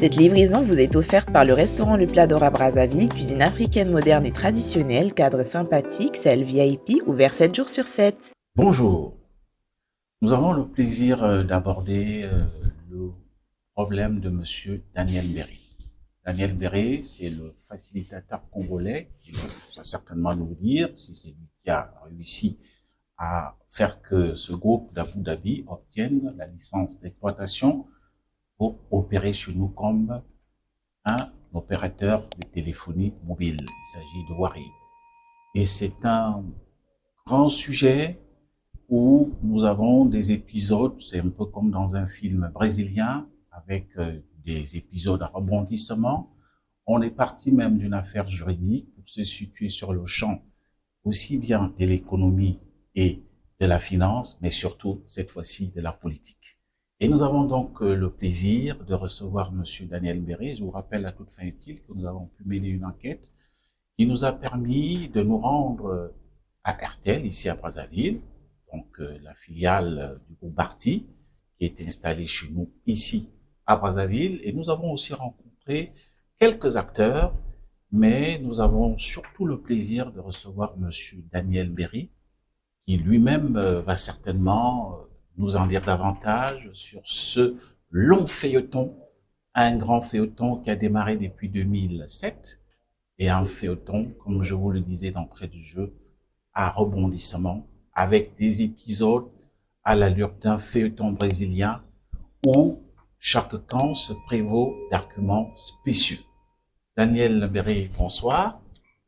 Cette livraison vous est offerte par le restaurant Le Plat d'Or à Brazzaville, cuisine africaine moderne et traditionnelle, cadre sympathique, salle VIP, ouvert 7 jours sur 7. Bonjour, nous avons le plaisir d'aborder le problème de Monsieur Daniel Berry. Daniel Berry, c'est le facilitateur congolais, il va certainement nous dire si c'est lui qui a réussi à faire que ce groupe d'Abu Dhabi obtienne la licence d'exploitation pour opérer chez nous comme un opérateur de téléphonie mobile. Il s'agit de Warid. Et c'est un grand sujet où nous avons des épisodes, c'est un peu comme dans un film brésilien, avec des épisodes à rebondissement. On est parti même d'une affaire juridique pour se situer sur le champ aussi bien de l'économie et de la finance, mais surtout, cette fois-ci, de la politique. Et nous avons donc le plaisir de recevoir Monsieur Daniel Berry. Je vous rappelle à toute fin utile que nous avons pu mener une enquête qui nous a permis de nous rendre à RTL, ici à Brazzaville, donc la filiale du groupe Barty, qui est installée chez nous ici à Brazzaville. Et nous avons aussi rencontré quelques acteurs, mais nous avons surtout le plaisir de recevoir Monsieur Daniel Berry, qui lui-même va certainement nous en dire davantage sur ce long feuilleton, un grand feuilleton qui a démarré depuis 2007, et un feuilleton, comme je vous le disais d'entrée du jeu, à rebondissement, avec des épisodes à l'allure d'un feuilleton brésilien où chaque camp se prévaut d'arguments spécieux. Daniel Berry, bonsoir.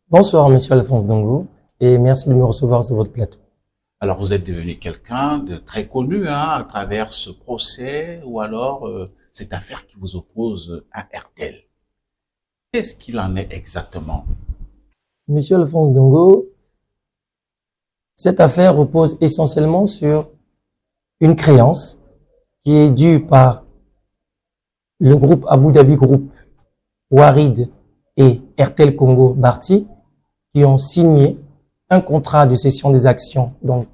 Bonsoir, Monsieur Alphonse Ndongo, et merci de me recevoir sur votre plateau. Alors, vous êtes devenu quelqu'un de très connu à travers ce procès ou alors cette affaire qui vous oppose à RTL. Qu'est-ce qu'il en est exactement? Monsieur Alphonse Ndongo, cette affaire repose essentiellement sur une créance qui est due par le groupe Abu Dhabi Group, Warid et RTL Congo Barty, qui ont signé un contrat de cession des actions, donc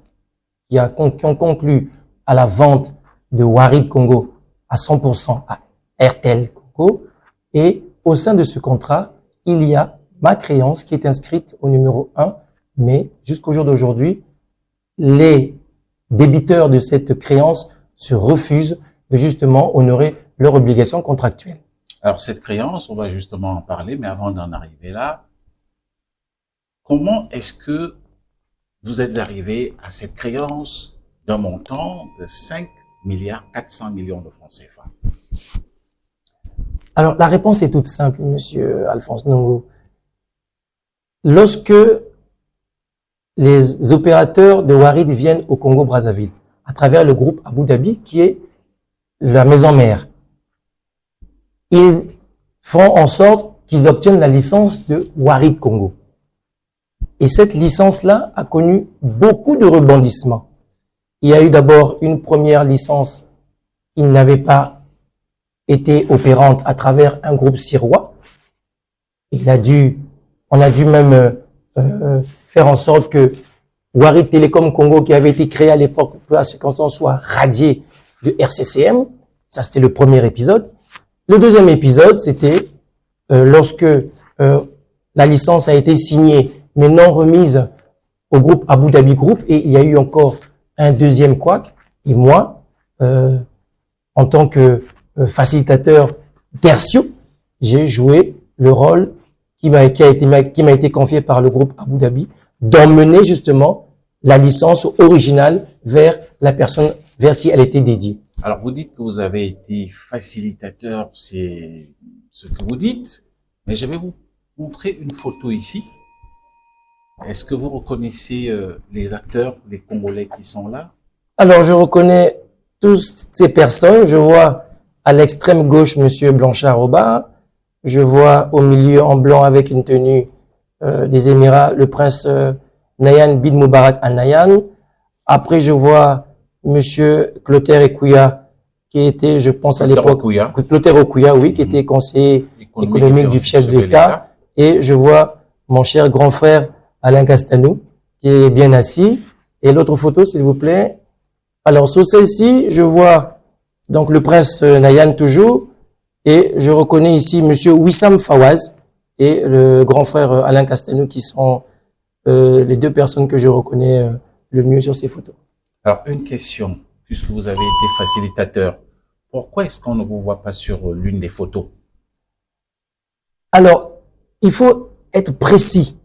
qui ont conclu à la vente de Warid Congo à 100% à RTL Congo. Et au sein de ce contrat, il y a ma créance qui est inscrite au numéro 1, mais jusqu'au jour d'aujourd'hui, les débiteurs de cette créance se refusent de justement honorer leurs obligations contractuelles. Alors cette créance, on va justement en parler, mais avant d'en arriver là, comment est-ce que vous êtes arrivé à cette créance d'un montant de 5,4 milliards de francs CFA? Alors, la réponse est toute simple, Monsieur Alphonse Ndongo. Lorsque les opérateurs de Warid viennent au Congo-Brazzaville, à travers le groupe Abu Dhabi, qui est la maison mère, ils font en sorte qu'ils obtiennent la licence de Warid Congo. Et cette licence-là a connu beaucoup de rebondissements. Il y a eu d'abord une première licence qui n'avait pas été opérante à travers un groupe sirois. On a dû même faire en sorte que Warid Telecom Congo, qui avait été créé à l'époque pour la circonstance, soit radié de RCCM. Ça, c'était le premier épisode. Le deuxième épisode, c'était lorsque la licence a été signée mais non remise au groupe Abu Dhabi Group, et il y a eu encore un deuxième couac. Et moi, en tant que facilitateur tertio, j'ai joué le rôle qui m'a été confié par le groupe Abu Dhabi, d'emmener justement la licence originale vers la personne vers qui elle était dédiée. Alors vous dites que vous avez été facilitateur, c'est ce que vous dites, mais je vais vous montrer une photo ici. Est-ce que vous reconnaissez les acteurs, les Congolais qui sont là? Alors, je reconnais toutes ces personnes. Je vois à l'extrême gauche Monsieur Blanchard Oba. Je vois au milieu en blanc avec une tenue des Émirats le prince Nayan bin Mubarak Al Nayan. Après, je vois Monsieur Clotaire Ekouya, qui était, je pense à l'époque, Clotaire Ekouya, oui, qui était conseiller économique du chef de l'État. Et je vois mon cher grand frère Alain Castanou, qui est bien assis. Et l'autre photo, s'il vous plaît. Alors, sur celle-ci, je vois donc le prince Nayan toujours, Et je reconnais ici monsieur Wissam Fawaz et le grand frère Alain Castelnau qui sont les deux personnes que je reconnais le mieux sur ces photos. Alors, une question, puisque vous avez été facilitateur, pourquoi est-ce qu'on ne vous voit pas sur l'une des photos? Alors, il faut être précis.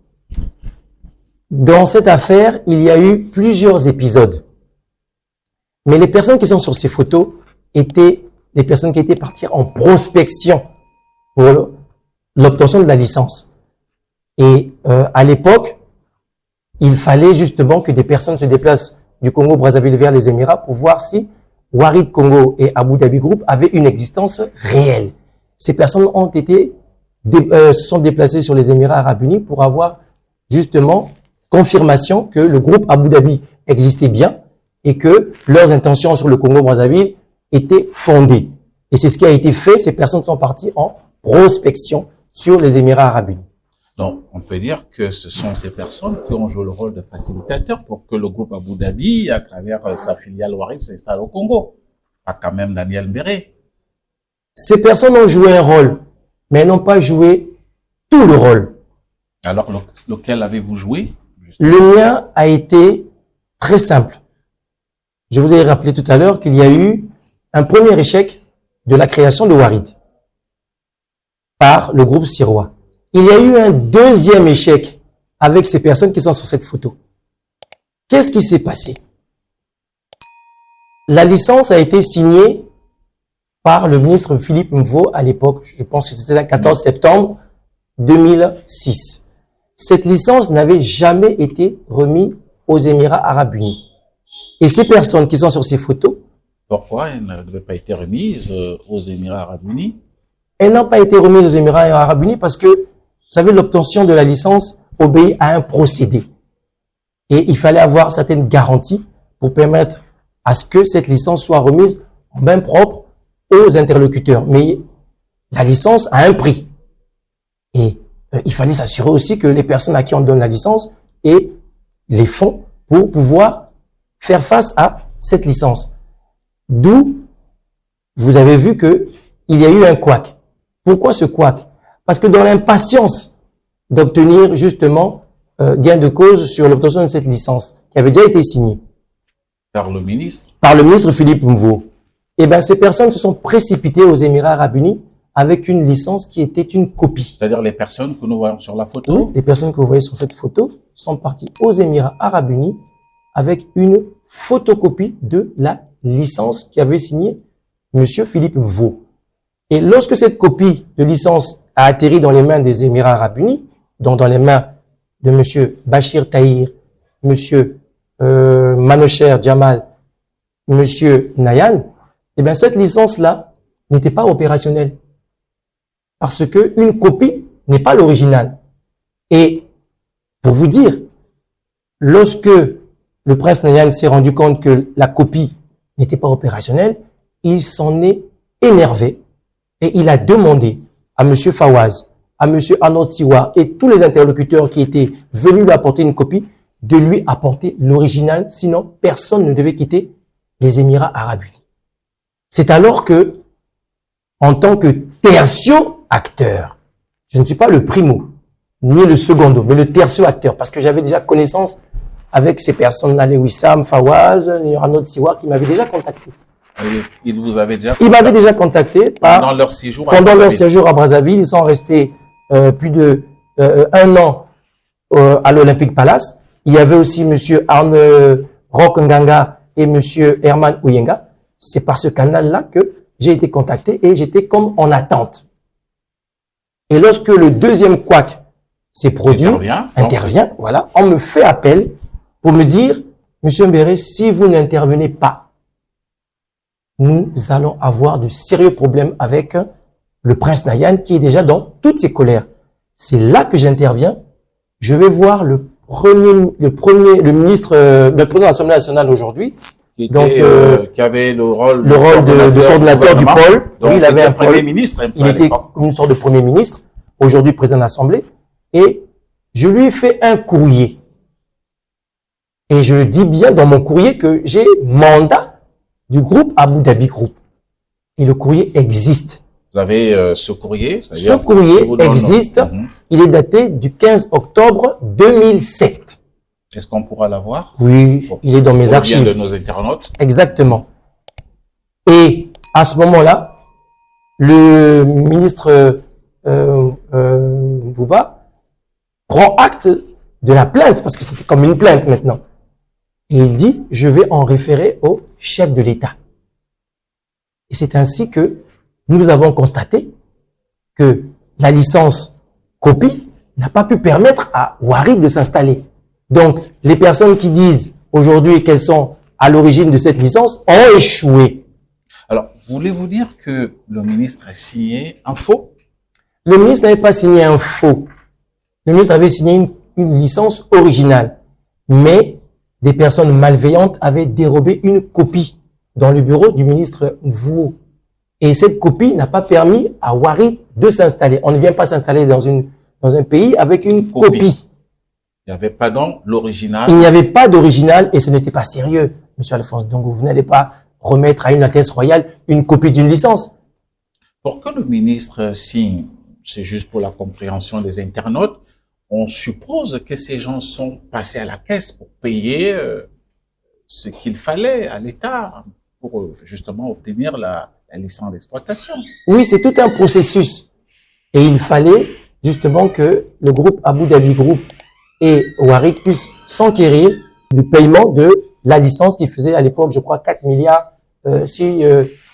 Dans cette affaire, il y a eu plusieurs épisodes. Mais les personnes qui sont sur ces photos étaient les personnes qui étaient parties en prospection pour l'obtention de la licence. Et à l'époque, il fallait justement que des personnes se déplacent du Congo-Brazzaville vers les Émirats pour voir si Warid Congo et Abu Dhabi Group avaient une existence réelle. Ces personnes ont été se sont déplacées sur les Émirats Arabes Unis pour avoir justement confirmation que le groupe Abu Dhabi existait bien et que leurs intentions sur le Congo-Brazzaville étaient fondées. Et c'est ce qui a été fait. Ces personnes sont parties en prospection sur les Émirats Arabes Unis. Donc, on peut dire que ce sont ces personnes qui ont joué le rôle de facilitateur pour que le groupe Abu Dhabi, à travers sa filiale Warid, s'installe au Congo. Pas quand même Daniel Mbéré. Ces personnes ont joué un rôle, mais elles n'ont pas joué tout le rôle. Alors, lequel avez-vous joué? Le mien a été très simple. Je vous ai rappelé tout à l'heure qu'il y a eu un premier échec de la création de Warid par le groupe sirois. Il y a eu un deuxième échec avec ces personnes qui sont sur cette photo. Qu'est-ce qui s'est passé? La licence a été signée par le ministre Philippe Mvo à l'époque, je pense que c'était le 14 septembre 2006. Cette licence n'avait jamais été remise aux Émirats Arabes Unis. Et ces personnes qui sont sur ces photos, pourquoi elle n'avait pas été remise aux Émirats Arabes Unis? Elles n'ont pas été remises aux Émirats Arabes Unis parce que, vous savez, l'obtention de la licence obéit à un procédé. Et il fallait avoir certaines garanties pour permettre à ce que cette licence soit remise en main propre aux interlocuteurs. Mais la licence a un prix. Et il fallait s'assurer aussi que les personnes à qui on donne la licence aient les fonds pour pouvoir faire face à cette licence. D'où, vous avez vu que il y a eu un couac. Pourquoi ce couac? Parce que dans l'impatience d'obtenir justement gain de cause sur l'obtention de cette licence, qui avait déjà été signée par le ministre Philippe Mvo, eh bien, ces personnes se sont précipitées aux Émirats Arabes Unis avec une licence qui était une copie. C'est-à-dire les personnes que nous voyons sur la photo? Oui, les personnes que vous voyez sur cette photo sont parties aux Émirats Arabes Unis avec une photocopie de la licence qui avait signé monsieur Philippe Mvo. Et lorsque cette copie de licence a atterri dans les mains des Émirats Arabes Unis, donc dans les mains de monsieur Bachir Tahir, monsieur Manocher Jamal, monsieur Nayan, eh bien cette licence-là n'était pas opérationnelle. Parce que une copie n'est pas l'original. Et pour vous dire, lorsque le prince Nayan s'est rendu compte que la copie n'était pas opérationnelle, il s'en est énervé et il a demandé à M. Fawaz, à M. Arnaud Siwa et tous les interlocuteurs qui étaient venus lui apporter une copie, de lui apporter l'original, sinon personne ne devait quitter les Émirats Arabes Unis. C'est alors que, en tant que tertio acteur, je ne suis pas le primo, ni le secondo, mais le tertio acteur, parce que j'avais déjà connaissance avec ces personnes-là, les Wissam, Fawaz, Arnaud Siwa, qui m'avaient déjà contacté. Il vous avait déjà contacté. Il m'avait déjà contacté pendant leur séjour à Brazzaville. Ils sont restés plus de 1 an à l'Olympique Palace. Il y avait aussi monsieur Arne Roch Nganga et monsieur Herman Ouyenga. C'est par ce canal-là que j'ai été contacté et j'étais comme en attente. Et lorsque le deuxième couac s'est produit, intervient, voilà, on me fait appel pour me dire, monsieur Mbéré, si vous n'intervenez pas, nous allons avoir de sérieux problèmes avec le prince Nayan qui est déjà dans toutes ses colères. C'est là que j'interviens. Je vais voir le ministre, le président de l'Assemblée nationale aujourd'hui. Qui avait le rôle de coordonnateur du pôle. Donc, oui, il avait un premier ministre. Il était une sorte de premier ministre, aujourd'hui président de l'Assemblée. Et je lui ai fait un courrier. Et je le dis bien dans mon courrier que j'ai mandat du groupe Abu Dhabi Group. Et le courrier existe. Vous avez ce courrier. Ce courrier existe. Il est daté du 15 octobre 2007. Est-ce qu'on pourra l'avoir? Oui, il est dans mes archives. De nos internautes. Exactement. Et à ce moment-là, le ministre Bouba prend acte de la plainte, parce que c'était comme une plainte maintenant. Et il dit, je vais en référer au chef de l'État. Et c'est ainsi que nous avons constaté que la licence copie n'a pas pu permettre à Ouarid de s'installer. Donc, les personnes qui disent aujourd'hui qu'elles sont à l'origine de cette licence ont échoué. Alors, voulez-vous dire que le ministre a signé un faux? Le ministre n'avait pas signé un faux. Le ministre avait signé une licence originale. Mais des personnes malveillantes avaient dérobé une copie dans le bureau du ministre Mvou. Et cette copie n'a pas permis à Ouarid de s'installer. On ne vient pas s'installer dans un pays avec une copie. Il n'y avait pas donc l'original. Il n'y avait pas d'original et ce n'était pas sérieux, Monsieur Alphonse. Donc vous n'allez pas remettre à une Altesse royale une copie d'une licence. Pour que le ministre signe, c'est juste pour la compréhension des internautes, on suppose que ces gens sont passés à la caisse pour payer ce qu'il fallait à l'État pour justement obtenir la licence d'exploitation. Oui, c'est tout un processus. Et il fallait justement que le groupe Abu Dhabi Group et Ouarid puissent s'enquérir du paiement de la licence qui faisait à l'époque, je crois, 4 milliards, si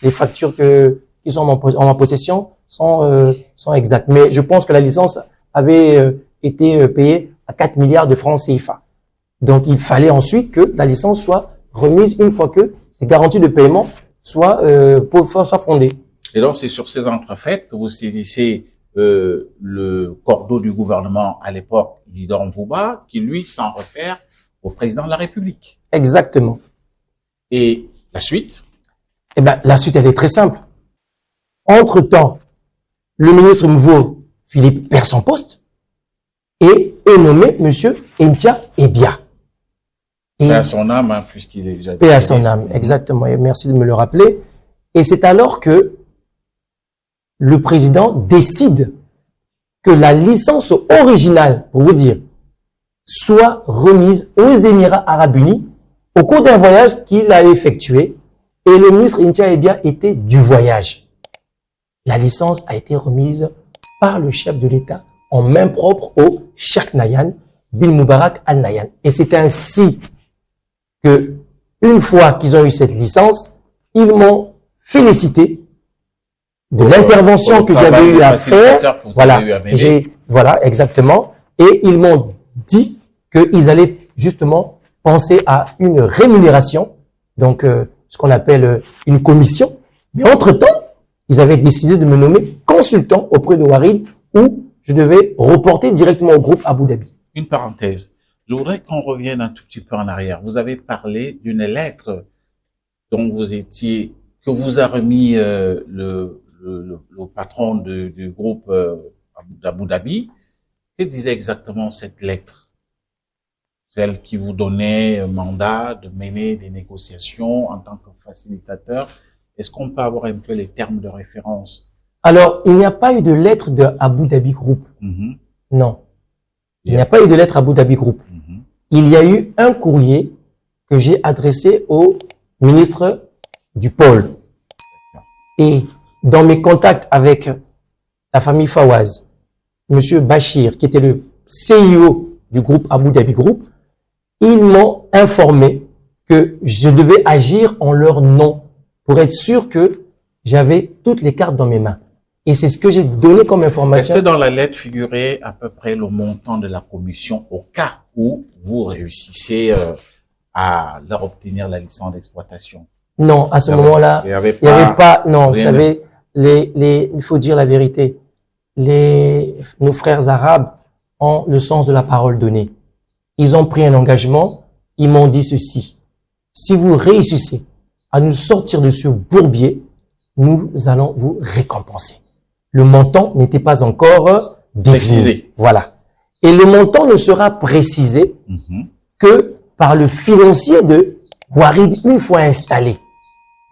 les factures qui sont en ma possession sont exactes. Mais je pense que la licence avait été payée à 4 milliards de francs CFA. Donc, il fallait ensuite que la licence soit remise une fois que ces garanties de paiement soient fondées. Et donc, c'est sur ces entrefaites que vous saisissez le cordeau du gouvernement à l'époque, Isidore Mvouba, qui lui s'en réfère au président de la République. Exactement. Et la suite? Eh ben, la suite, elle est très simple. Entre-temps, le ministre Mvou Philippe perd son poste et est nommé monsieur Intia Ebia. Paix à son âme, hein, puisqu'il est déjà... Paix à son âme, exactement. Et merci de me le rappeler. Et c'est alors que le président décide que la licence originale, pour vous dire, soit remise aux Émirats Arabes Unis au cours d'un voyage qu'il a effectué. Et le ministre Intia Ebia était du voyage. La licence a été remise par le chef de l'État en main propre au Cheikh Nayan bin Moubarak Al Nayan. Et c'est ainsi que, une fois qu'ils ont eu cette licence, ils m'ont félicité de l'intervention que j'avais eu à faire. Voilà, exactement. Et ils m'ont dit qu'ils allaient justement penser à une rémunération, donc ce qu'on appelle une commission. Mais entre-temps, ils avaient décidé de me nommer consultant auprès de Ouarid, où je devais reporter directement au groupe Abu Dhabi. Une parenthèse. Je voudrais qu'on revienne un tout petit peu en arrière. Vous avez parlé d'une lettre dont que vous a remis le patron du groupe d'Abu Dhabi. Que disait exactement cette lettre? Celle qui vous donnait un mandat de mener des négociations en tant que facilitateur. Est-ce qu'on peut avoir un peu les termes de référence? Alors, il n'y a pas eu de lettre de Abu Dhabi Group. Non. Il n'y a pas eu de lettre Abu Dhabi Group. Il y a eu un courrier que j'ai adressé au ministre du Pôle. Et dans mes contacts avec la famille Fawaz, monsieur Bachir, qui était le CIO du groupe Abu Dhabi Group, ils m'ont informé que je devais agir en leur nom pour être sûr que j'avais toutes les cartes dans mes mains. Et c'est ce que j'ai donné comme information. Est-ce que dans la lettre figurait à peu près le montant de la commission au cas où vous réussissez à leur obtenir la licence d'exploitation? Non, à ce moment-là, il n'y avait pas, non, vous savez, il faut dire la vérité. Nos frères arabes ont le sens de la parole donnée. Ils ont pris un engagement, ils m'ont dit ceci. Si vous réussissez à nous sortir de ce bourbier, nous allons vous récompenser. Le montant n'était pas encore précisé. Voilà. Et le montant ne sera précisé que par le financier de Ouarid une fois installé.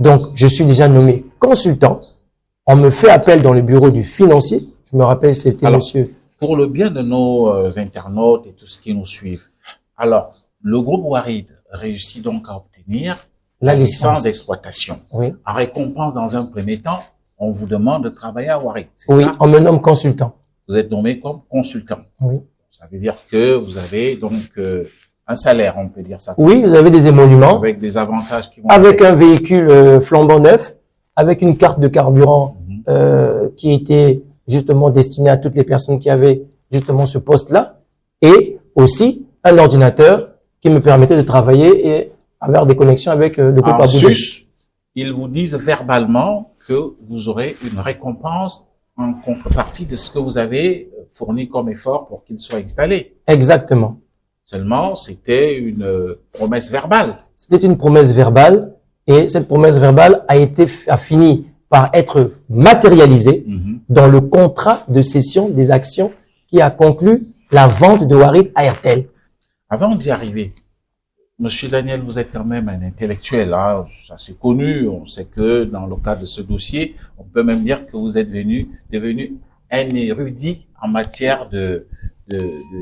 Donc, je suis déjà nommé consultant On me fait appel dans le bureau du financier. Je me rappelle, c'était monsieur. Pour le bien de nos internautes et tous ceux qui nous suivent, alors, le groupe Warid réussit donc à obtenir la licence d'exploitation. Oui. En récompense, dans un premier temps, on vous demande de travailler à Warid. Oui, ça? on me nomme consultant. Vous êtes nommé comme consultant. Oui. Ça veut dire que vous avez donc un salaire, on peut dire ça. Oui, vous avez des émoluments. Avec des avantages qui vont... Avec un véhicule flambant neuf, avec une carte de carburant qui était justement destinée à toutes les personnes qui avaient justement ce poste-là, et aussi un ordinateur qui me permettait de travailler et avoir des connexions avec le groupe Abu Dhabi. En sus, ils vous disent verbalement que vous aurez une récompense en contrepartie de ce que vous avez fourni comme effort pour qu'il soit installé. Exactement. Seulement, c'était une promesse verbale. C'était une promesse verbale, et cette promesse verbale a fini par être matérialisée dans le contrat de cession des actions qui a conclu la vente de Warid à Airtel. Avant d'y arriver, Monsieur Daniel, vous êtes quand même un intellectuel, hein, ça c'est connu. On sait que dans le cadre de ce dossier, on peut même dire que vous êtes devenu un érudit en matière de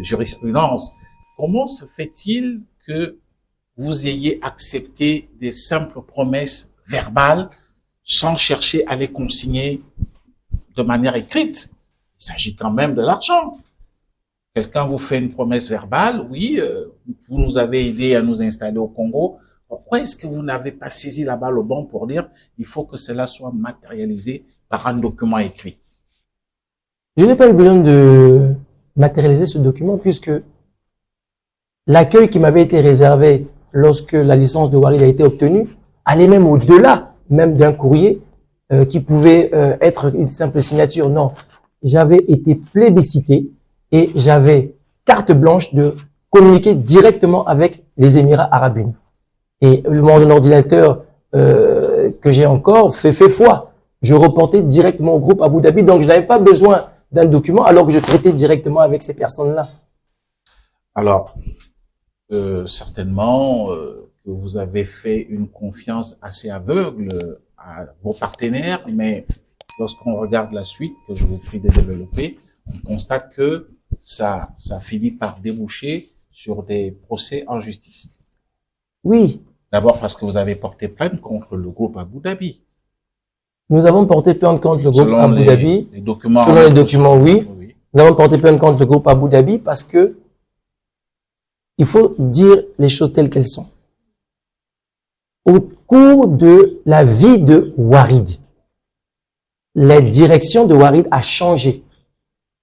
jurisprudence. Comment se fait-il que vous ayez accepté des simples promesses verbales sans chercher à les consigner de manière écrite? Il s'agit quand même de l'argent. Quelqu'un vous fait une promesse verbale, oui, vous nous avez aidé à nous installer au Congo. Pourquoi est-ce que vous n'avez pas saisi la balle au bon pour dire il faut que cela soit matérialisé par un document écrit? Je n'ai pas eu besoin de matérialiser ce document puisque l'accueil qui m'avait été réservé lorsque la licence de Warid a été obtenue allait même au-delà même d'un courrier qui pouvait être une simple signature. Non, j'avais été plébiscité et j'avais carte blanche de communiquer directement avec les Émirats arabes unis. Et mon ordinateur que j'ai encore fait foi. Je reportais directement au groupe Abu Dhabi, donc je n'avais pas besoin d'un document alors que je traitais directement avec ces personnes-là. Alors, certainement que vous avez fait une confiance assez aveugle à vos partenaires, mais lorsqu'on regarde la suite, que je vous prie de développer, on constate que ça finit par déboucher sur des procès en justice. Oui. D'abord parce que vous avez porté plainte contre le groupe Abu Dhabi. Nous avons porté plainte contre le groupe Abu Dhabi. Selon les documents, oui. Nous avons porté plainte contre le groupe Abu Dhabi parce que il faut dire les choses telles qu'elles sont. Au cours de la vie de Warid, la direction de Warid a changé.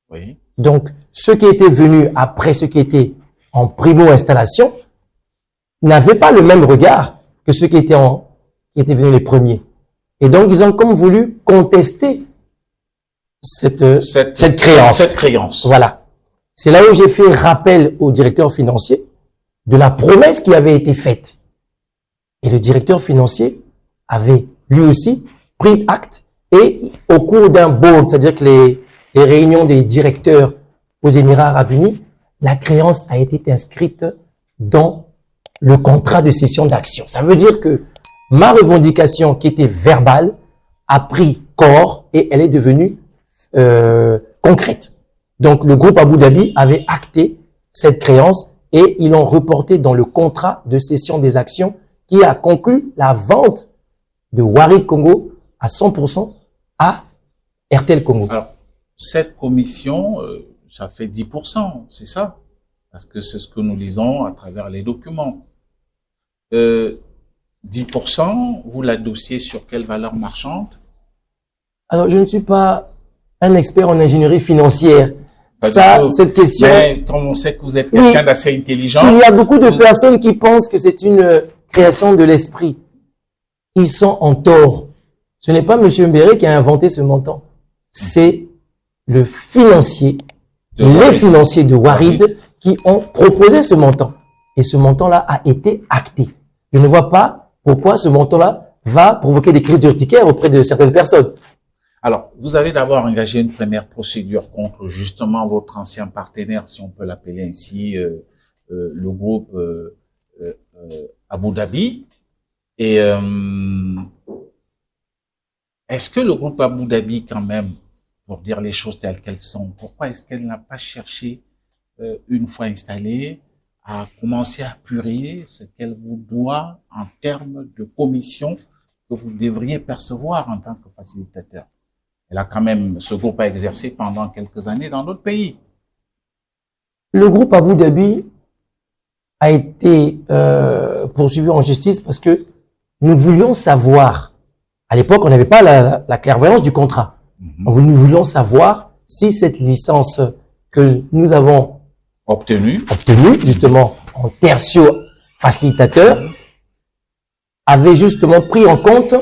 Oui. Donc, ceux qui étaient venus après ceux qui étaient en primo-installation n'avaient pas le même regard que ceux qui étaient venus les premiers. Et donc, ils ont comme voulu contester cette créance. Cette créance. Voilà. C'est là où j'ai fait rappel au directeur financier de la promesse qui avait été faite. Et le directeur financier avait lui aussi pris acte et au cours d'un board, c'est-à-dire que les réunions des directeurs aux Émirats arabes unis, la créance a été inscrite dans le contrat de cession d'actions. Ça veut dire que ma revendication qui était verbale a pris corps et elle est devenue concrète. Donc le groupe Abu Dhabi avait acté cette créance et ils l'ont reporté dans le contrat de cession des actions qui a conclu la vente de Warid Congo à 100% à Airtel Congo. Alors, cette commission, ça fait 10%, c'est ça? Parce que c'est ce que nous lisons à travers les documents. 10%, vous l'adossiez sur quelle valeur marchande? Alors, je ne suis pas un expert en ingénierie financière. Cette question... Mais comme on sait que vous êtes quelqu'un d'assez intelligent... Il y a beaucoup de personnes qui pensent que c'est une création de l'esprit. Ils sont en tort. Ce n'est pas M. Mbéré qui a inventé ce montant. C'est le financier, les financiers de Warid qui ont proposé ce montant. Et ce montant-là a été acté. Je ne vois pas pourquoi ce montant-là va provoquer des crises urticaires auprès de certaines personnes. Alors, vous avez d'abord engagé une première procédure contre justement votre ancien partenaire, si on peut l'appeler ainsi, le groupe Abu Dhabi. Et est-ce que le groupe Abu Dhabi, quand même, pour dire les choses telles qu'elles sont, pourquoi est-ce qu'elle n'a pas cherché, une fois installée, à commencer à apurer ce qu'elle vous doit en termes de commission que vous devriez percevoir en tant que facilitateur? Elle a quand même, ce groupe a exercé pendant quelques années dans d'autres pays. Le groupe Abu Dhabi a été poursuivi en justice parce que nous voulions savoir, à l'époque on n'avait pas la clairvoyance du contrat, nous voulions savoir si cette licence que nous avons obtenue justement en tertio facilitateur avait justement pris en compte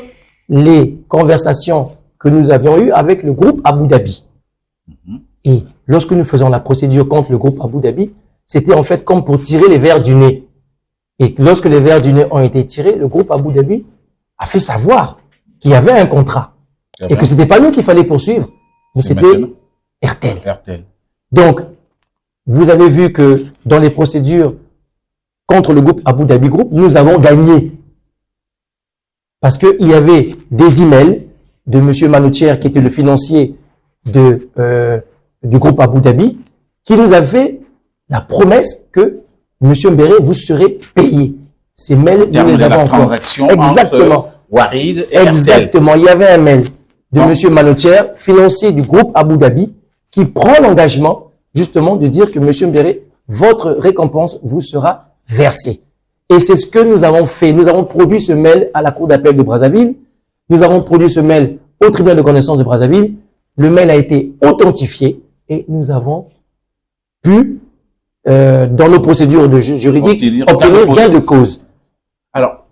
les conversations que nous avions eues avec le groupe Abu Dhabi. Et lorsque nous faisons la procédure contre le groupe Abu Dhabi, c'était en fait comme pour tirer les vers du nez. Et lorsque les vers du nez ont été tirés, le groupe Abu Dhabi a fait savoir qu'il y avait un contrat. Et que c'était pas nous qu'il fallait poursuivre, mais c'était RTL. Donc, vous avez vu que dans les procédures contre le groupe Abu Dhabi Group, nous avons gagné. Parce qu'il y avait des emails de M. Manoutier, qui était le financier du groupe Abu Dhabi, qui nous a fait la promesse que M. Mbéré, vous serez payé. Ces mails, nous les avons encore. Transaction exactement. Entre Warid et exactement. Il y avait un mail de M. Manoutier, financier du groupe Abu Dhabi, qui prend l'engagement justement de dire que M. Mbéré, votre récompense vous sera versée. Et c'est ce que nous avons fait. Nous avons produit ce mail à la Cour d'appel de Brazzaville. Nous avons produit ce mail au tribunal de connaissance de Brazzaville. Le mail a été authentifié et nous avons pu, dans nos procédures juridiques, obtenir gain de cause. Alors,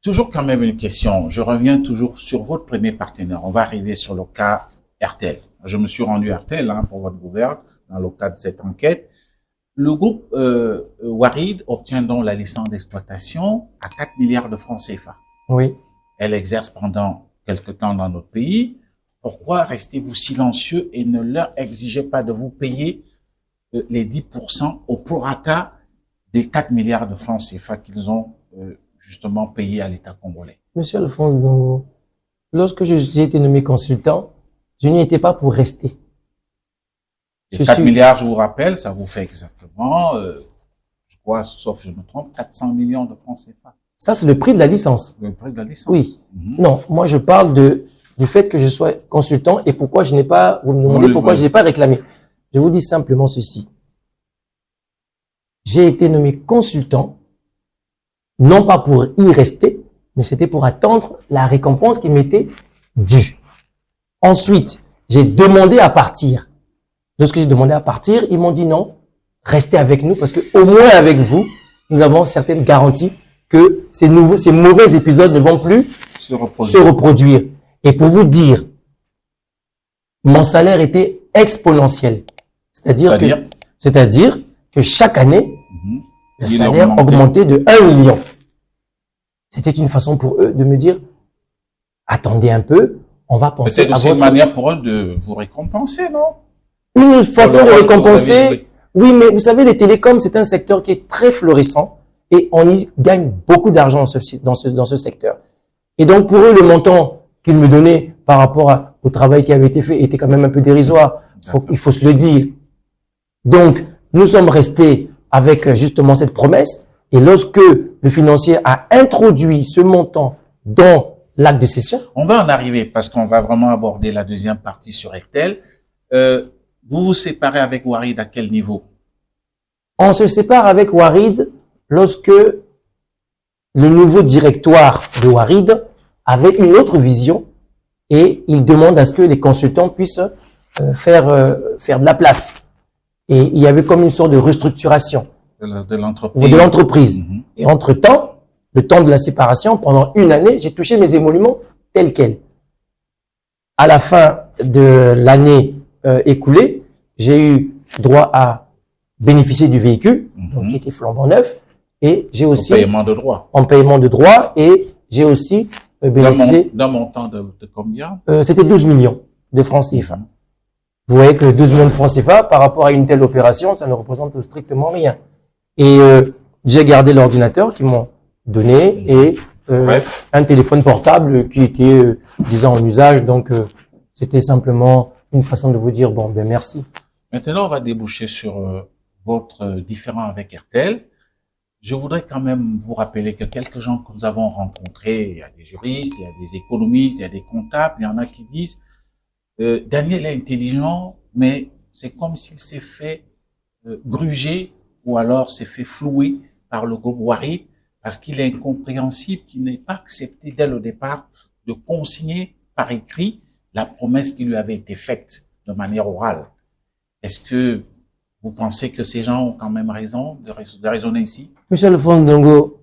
toujours quand même une question. Je reviens toujours sur votre premier partenaire. On va arriver sur le cas RTL. Je me suis rendu à RTL pour votre gouverne dans le cadre de cette enquête. Le groupe Warid obtient donc la licence d'exploitation à 4 milliards de francs CFA. Oui. Elle exerce pendant quelque temps dans notre pays. Pourquoi restez-vous silencieux et ne leur exigez pas de vous payer les 10% au prorata des 4 milliards de francs CFA qu'ils ont justement payés à l'État congolais? Monsieur Alphonse Dongo, lorsque j'ai été nommé consultant, je n'y étais pas pour rester. Les 4 milliards, je vous rappelle, ça vous fait exactement, je crois, sauf je me trompe, 400 millions de francs CFA. Ça, c'est le prix de la licence. Le prix de la licence. Oui. Non, moi, je parle du fait que je sois consultant et pourquoi je n'ai pas, vous me demandez pourquoi je n'ai pas réclamé. Je vous dis simplement ceci. J'ai été nommé consultant, non pas pour y rester, mais c'était pour attendre la récompense qui m'était due. Ensuite, j'ai demandé à partir. Lorsque j'ai demandé à partir, ils m'ont dit non, restez avec nous parce que au moins avec vous, nous avons certaines garanties que ces mauvais épisodes ne vont plus se reproduire. Et pour vous dire, mon salaire était exponentiel. C'est-à-dire que chaque année, le salaire augmentait de 1 million. C'était une façon pour eux de me dire, attendez un peu, on va penser à votre... C'est une manière pour eux de vous récompenser, non? Une façon de récompenser. Oui, mais vous savez, les télécoms, c'est un secteur qui est très florissant et on y gagne beaucoup d'argent dans ce secteur. Et donc, pour eux, le montant qu'ils me donnaient par rapport au travail qui avait été fait était quand même un peu dérisoire. Il faut se le dire. Donc, nous sommes restés avec justement cette promesse et lorsque le financier a introduit ce montant dans l'acte de cession. On va en arriver parce qu'on va vraiment aborder la deuxième partie sur RTL. Vous vous séparez avec Warid à quel niveau? On se sépare avec Warid lorsque le nouveau directoire de Warid avait une autre vision et il demande à ce que les consultants puissent faire de la place. Et il y avait comme une sorte de restructuration de l'entreprise. De l'entreprise. Et entre-temps, le temps de la séparation, pendant une année, j'ai touché mes émoluments tels quels. À la fin de l'année écoulée, j'ai eu droit à bénéficier du véhicule, donc qui était flambant neuf, et j'ai aussi... En paiement de droit. En paiement de droit, et j'ai aussi bénéficié... D'un montant de combien? C'était 12 millions de francs CFA. Vous voyez que 12 millions de francs CFA, par rapport à une telle opération, ça ne représente strictement rien. Et j'ai gardé l'ordinateur qu'ils m'ont donné, et Bref. un téléphone portable qui était, disons, en usage. Donc, c'était simplement une façon de vous dire, bon, ben merci. Maintenant, on va déboucher sur votre différend avec RTL. Je voudrais quand même vous rappeler que quelques gens que nous avons rencontrés, il y a des juristes, il y a des économistes, il y a des comptables, il y en a qui disent Daniel est intelligent, mais c'est comme s'il s'est fait gruger ou alors s'est fait flouer par le groupe Warid parce qu'il est incompréhensible, qu'il n'ait pas accepté dès le départ de consigner par écrit la promesse qui lui avait été faite de manière orale. Est-ce que vous pensez que ces gens ont quand même raison de raisonner ici? Monsieur Alphonse Ndongo,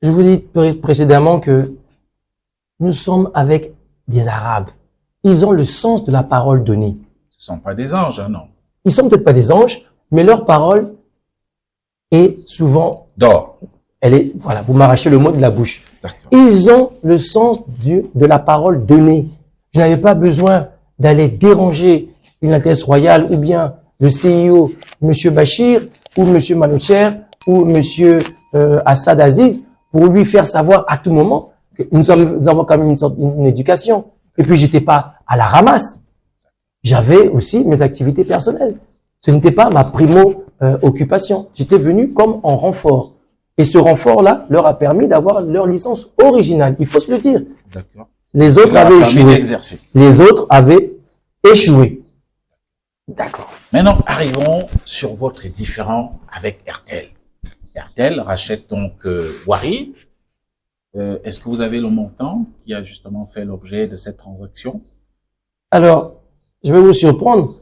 je vous dis précédemment que nous sommes avec des Arabes. Ils ont le sens de la parole donnée. Ce ne sont pas des anges, hein, non? Ils sont peut-être pas des anges, mais leur parole est souvent... D'or. Elle est, voilà, vous m'arrachez le mot de la bouche. D'accord. Ils ont le sens de la parole donnée. Je n'avais pas besoin d'aller déranger une Altesse royale ou bien le CIO, Monsieur Bachir, ou Monsieur Manoucher, ou Monsieur Assad Aziz, pour lui faire savoir à tout moment que nous avons quand même une éducation. Et puis, j'étais pas à la ramasse. J'avais aussi mes activités personnelles. Ce n'était pas ma primo-occupation. J'étais venu comme en renfort. Et ce renfort-là leur a permis d'avoir leur licence originale. Il faut se le dire. D'accord. Les autres avaient échoué. Les autres avaient échoué. D'accord. Maintenant, arrivons sur votre différend avec RTL. RTL rachète donc Warid. Est-ce que vous avez le montant qui a justement fait l'objet de cette transaction? Alors, je vais vous surprendre.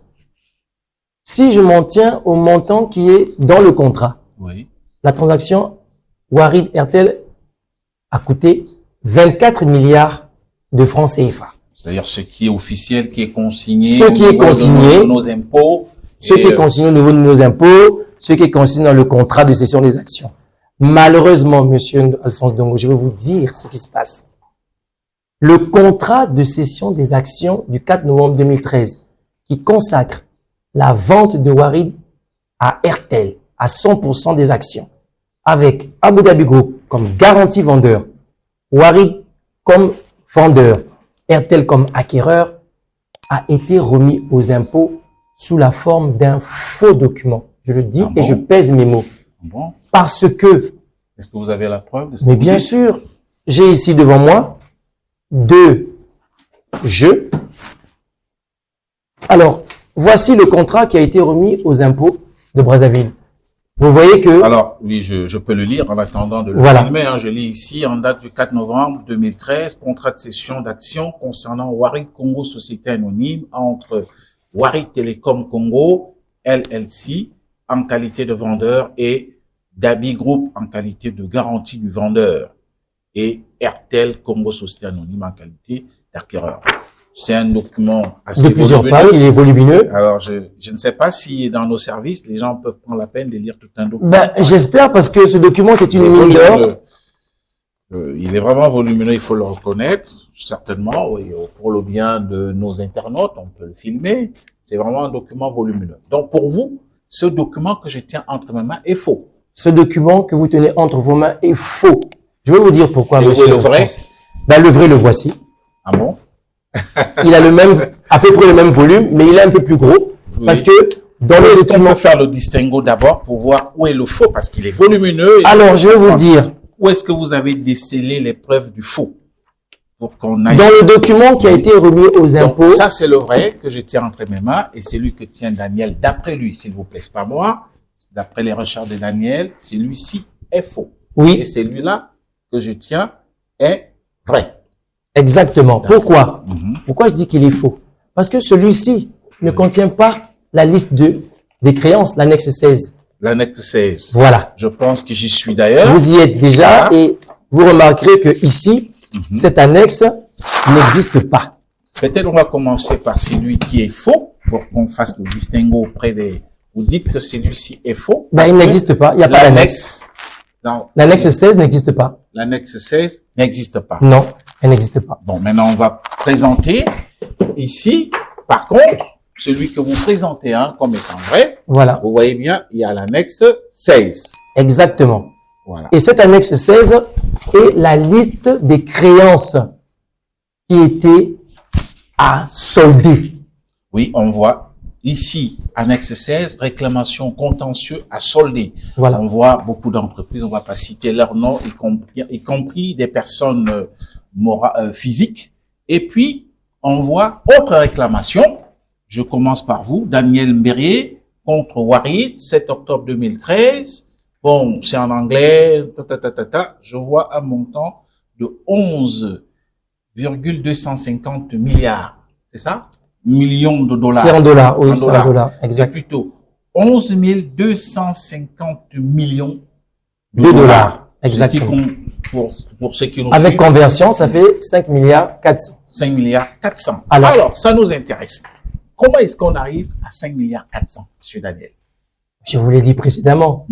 Si je m'en tiens au montant qui est dans le contrat, oui. La transaction Warid RTL a coûté 24 milliards de francs CFA. C'est-à-dire ce qui est officiel, qui est consigné, ce qui est consigné, de nos impôts, ce qui est consigné au niveau de nos impôts, ce qui est consigné dans le contrat de cession des actions. Malheureusement, monsieur Alphonse Ndongo, je vais vous dire ce qui se passe. Le contrat de cession des actions du 4 novembre 2013, qui consacre la vente de Warid à RTL, à 100% des actions, avec Abu Dhabi Group comme garantie vendeur, Warid comme vendeur, RTL comme acquéreur, a été remis aux impôts sous la forme d'un faux document. Je le dis et je pèse mes mots. Bon. Parce que... Est-ce que vous avez la preuve de ce Mais bien sûr, j'ai ici devant moi 2 jeux. Alors, voici le contrat qui a été remis aux impôts de Brazzaville. Vous voyez que... Alors, oui, je peux le lire en attendant de le filmer. Hein. Je lis ici, en date du 4 novembre 2013, contrat de cession d'actions concernant Warid Congo Société Anonyme entre Warid Telecom Congo, LLC, en qualité de vendeur, et Dhabi Group en qualité de garantie du vendeur, et RTL Congo Société Anonyme en qualité d'acquéreur. C'est un document assez de plusieurs pages, il est volumineux. Alors, je ne sais pas si dans nos services, les gens peuvent prendre la peine de lire tout un document. Ben, j'espère, parce que ce document, c'est une mine d'or. Il est vraiment volumineux, il faut le reconnaître, certainement, oui, pour le bien de nos internautes, on peut le filmer. C'est vraiment un document volumineux. Donc, pour vous, ce document que je tiens entre mes mains est faux. Ce document que vous tenez entre vos mains est faux. Je vais vous dire pourquoi, monsieur. Le vrai? Ben, le vrai, le voici. Ah bon? Il a le même, à peu près le même volume, mais il est un peu plus gros. Oui. Parce que dans le document... Est-ce qu'on peut faire le distinguo d'abord pour voir où est le faux? Parce qu'il est volumineux. Alors, je vais vous dire. Où est-ce que vous avez décelé les preuves du faux? Pour qu'on aille... Dans le document qui a été remis aux impôts. Donc, ça, c'est le vrai que je tiens entre mes mains et c'est lui que tient Daniel. D'après lui, s'il vous plaît, c'est pas moi. D'après les recherches de Daniel, celui-ci est faux. Oui. Et celui-là que je tiens est vrai. Exactement. Pourquoi? Pourquoi je dis qu'il est faux? Parce que celui-ci ne contient pas la liste des créances, l'annexe 16. L'annexe 16. Voilà. Je pense que j'y suis d'ailleurs. Vous y êtes déjà et vous remarquerez que ici, cette annexe n'existe pas. Peut-être on va commencer par celui qui est faux pour qu'on fasse le distinguo auprès des... Vous dites que celui-ci est faux? Ben, il n'existe pas. Il n'y a pas d'annexe. L'annexe 16 n'existe pas. L'annexe 16 n'existe pas. Non, elle n'existe pas. Bon, maintenant, on va présenter ici, par contre, celui que vous présentez comme étant vrai. Voilà. Vous voyez bien, il y a l'annexe 16. Exactement. Voilà. Et cette annexe 16 et la liste des créances qui étaient à solder. Oui, on voit ici, annexe 16, réclamation contentieux à solder. Voilà. On voit beaucoup d'entreprises, on ne va pas citer leurs noms, y compris des personnes physiques. Et puis, on voit autre réclamation. Je commence par vous, Daniel Mbérié contre Warid, 7 octobre 2013. Bon, c'est en anglais, je vois un montant de 11,250 milliards. C'est ça? Millions de dollars. C'est en dollars, oui, c'est en dollars, C'est exact. plutôt 11 250 millions de dollars. Exactement. Pour ceux qui nous suivent. Avec conversion, ça fait 5 milliards 400. 5 milliards 400. Alors, ça nous intéresse. Comment est-ce qu'on arrive à 5 milliards 400, monsieur Daniel? Je vous l'ai dit précédemment,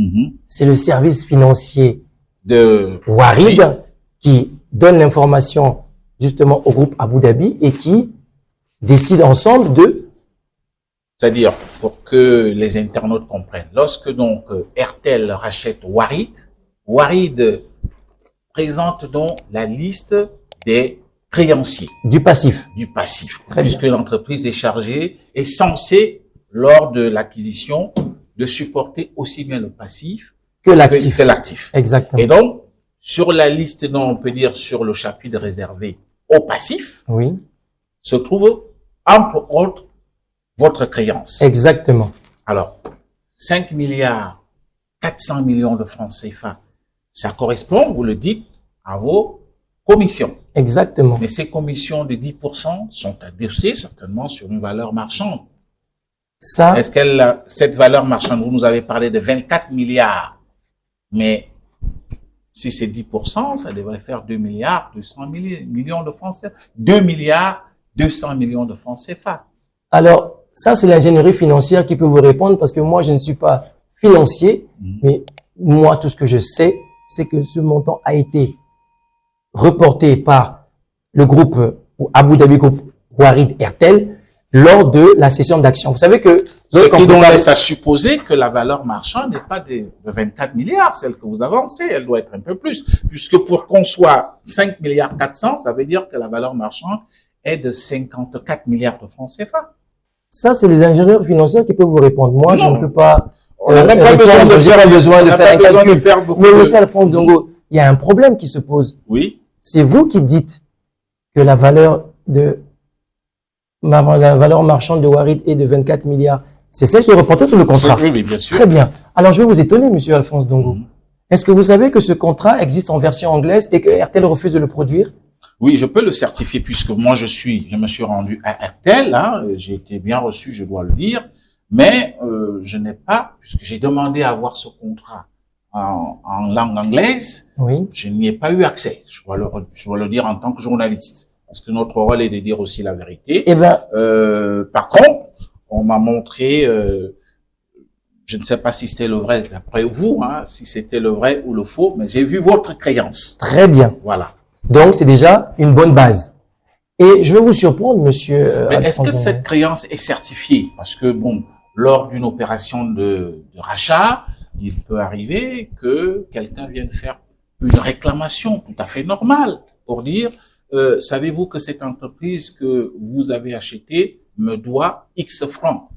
c'est le service financier de Warid qui donne l'information justement au groupe Abu Dhabi et qui décide ensemble de... C'est-à-dire, pour que les internautes comprennent, lorsque donc RTL rachète Warid, Warid présente donc la liste des créanciers. Du passif. Du passif. Très puisque bien. l'entreprise est censée, lors de l'acquisition, de supporter aussi bien le passif Que l'actif. que l'actif. Exactement. Et donc, sur la liste, dont on peut dire sur le chapitre réservé au passif, Oui. se trouve, entre autres, votre créance. Exactement. Alors, 5 milliards 400 millions de francs CFA, ça correspond, vous le dites, à vos commissions. Exactement. Mais ces commissions de 10% sont adossées certainement sur une valeur marchande. Ça, Est-ce cette valeur marchande, vous nous avez parlé de 24 milliards, mais si c'est 10%, ça devrait faire 2 milliards 200 millions de francs CFA. 2 milliards 200 millions de francs CFA. alors, ça, c'est l'ingénierie financière qui peut vous répondre parce que moi, je ne suis pas financier, mais moi, tout ce que je sais, c'est que ce montant a été reporté par le groupe Abu Dhabi Group Warid RTL lors de la session d'action. Vous savez que... Ce qui nous laisse à supposer que la valeur marchande n'est pas de 24 milliards, celle que vous avancez, elle doit être un peu plus. Puisque pour qu'on soit 5 milliards 400, ça veut dire que la valeur marchande est de 54 milliards de francs CFA. Ça, c'est les ingénieurs financiers qui peuvent vous répondre. Moi, je Non. ne peux pas... On n'a même pas besoin de j'ai pas besoin de faire un calcul. beaucoup. Mais monsieur Alphonse Dongo, il y a un problème qui se pose. Oui. C'est vous qui dites que la valeur marchande de Warid est de 24 milliards. C'est celle qui est reportée sur le contrat. Oui, bien sûr. Très bien. Alors, je vais vous étonner, monsieur Alphonse Dongo. Est-ce que vous savez que ce contrat existe en version anglaise et que RTL refuse de le produire? Oui, je peux le certifier puisque moi je me suis rendu à RTL, j'ai été bien reçu, je dois le dire, mais je n'ai pas, puisque j'ai demandé à avoir ce contrat en langue anglaise, Oui. je n'y ai pas eu accès. Je dois le dire en tant que journaliste, parce que notre rôle est de dire aussi la vérité. Eh ben, Par contre, on m'a montré, je ne sais pas si c'était le vrai d'après vous, si c'était le vrai ou le faux, mais j'ai vu votre créance. très bien. Voilà. Donc, c'est déjà une bonne base. Et je vais vous surprendre, monsieur. Mais est-ce Alphonse que Dongo. cette créance est certifiée? Parce que bon, lors d'une opération de rachat, il peut arriver que quelqu'un vienne faire une réclamation tout à fait normale pour dire, savez-vous que cette entreprise que vous avez achetée me doit X francs?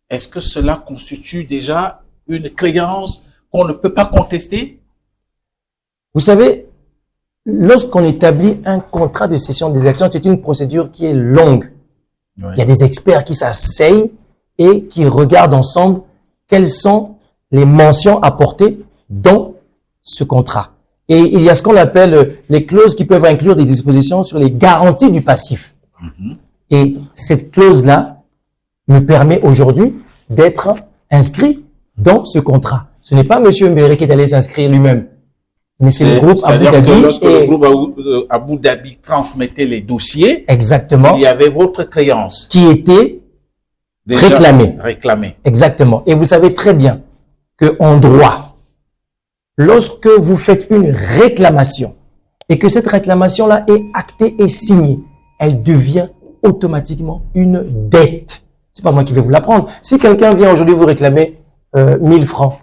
Est-ce que cela constitue déjà une créance qu'on ne peut pas contester? Vous savez, lorsqu'on établit un contrat de cession des actions, c'est une procédure qui est longue. Oui. Il y a des experts qui s'asseyent et qui regardent ensemble quelles sont les mentions apportées dans ce contrat. Et il y a ce qu'on appelle les clauses qui peuvent inclure des dispositions sur les garanties du passif. Et cette clause-là me permet aujourd'hui d'être inscrit dans ce contrat. Ce n'est pas monsieur Mbéré qui est allé s'inscrire lui-même, mais c'est le groupe Abu C'est-à-dire que Dhabi. lorsque le groupe Abu Dhabi transmettait les dossiers, Exactement. il y avait votre créance Qui était déjà réclamée. Exactement. Et vous savez très bien que en droit, lorsque vous faites une réclamation et que cette réclamation-là est actée et signée, elle devient automatiquement une dette. C'est pas moi qui vais vous l'apprendre. Si quelqu'un vient aujourd'hui vous réclamer 1000 francs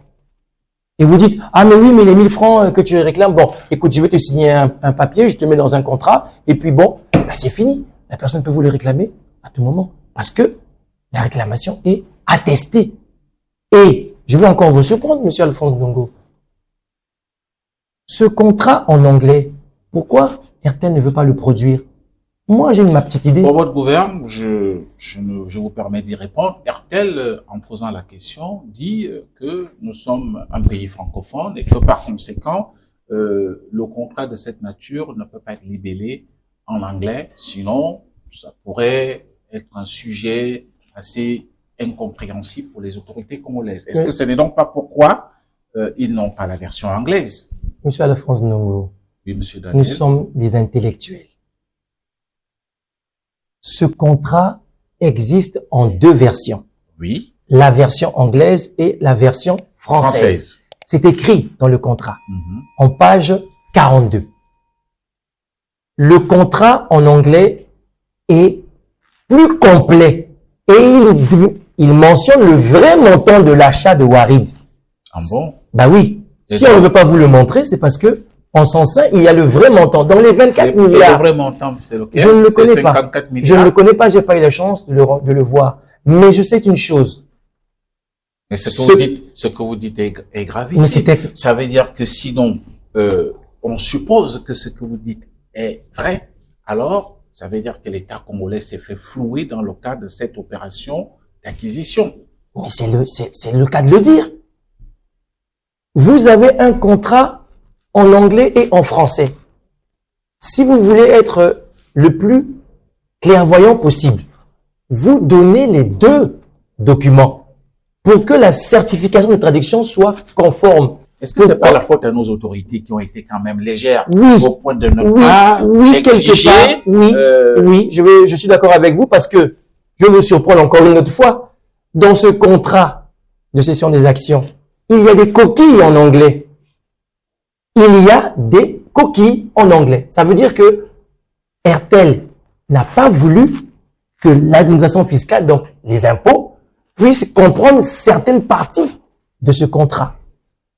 Et vous dites, ah mais oui, mais les 1000 francs que tu réclames, bon, écoute, je vais te signer un papier, je te mets dans un contrat, et puis bon, ben c'est fini. La personne peut vous les réclamer à tout moment. Parce que la réclamation est attestée. Et je vais encore vous surprendre, monsieur Alphonse Ndongo. Ce contrat en anglais, pourquoi Airtel ne veut pas le produire? Moi, j'ai ma petite idée. Pour votre gouverne, je vous permets d'y répondre. Airtel, en posant la question, dit que nous sommes un pays francophone et que par conséquent, le contrat de cette nature ne peut pas être libellé en anglais, sinon ça pourrait être un sujet assez incompréhensible pour les autorités congolaises. Est-ce que ce n'est donc pas pourquoi ils n'ont pas la version anglaise? Monsieur Alphonse Ndongo, oui, monsieur Daniel. Nous sommes des intellectuels. Ce contrat existe en 2 versions. Oui. La version anglaise et la version française. C'est écrit dans le contrat, en page 42. Le contrat en anglais est plus complet et il mentionne le vrai montant de l'achat de Warid. Ah bon? Bah oui. Si on ne veut pas vous le montrer, c'est parce que en son sein, il y a le vrai montant. Dans les 24 milliards. Le vrai montant, c'est lequel? Je ne le connais 54 pas. milliards. Je ne le connais pas, j'ai pas eu la chance de le voir. Mais je sais une chose. Mais ce que vous dites est gravissime. Ça veut dire que sinon, on suppose que ce que vous dites est vrai, alors ça veut dire que l'État congolais s'est fait flouer dans le cadre de cette opération d'acquisition. Mais c'est le cas de le dire. Vous avez un contrat en anglais et en français. Si vous voulez être le plus clairvoyant possible, vous donnez les 2 documents pour que la certification de traduction soit conforme. Est-ce que c'est pas la faute à nos autorités qui ont été quand même légères au point de ne pas exiger, oui, je suis d'accord avec vous parce que je vais vous surprendre encore une autre fois. Dans ce contrat de cession des actions, il y a des coquilles en anglais. Il y a des coquilles en anglais. Ça veut dire que Airtel n'a pas voulu que l'administration fiscale, donc les impôts, puisse comprendre certaines parties de ce contrat.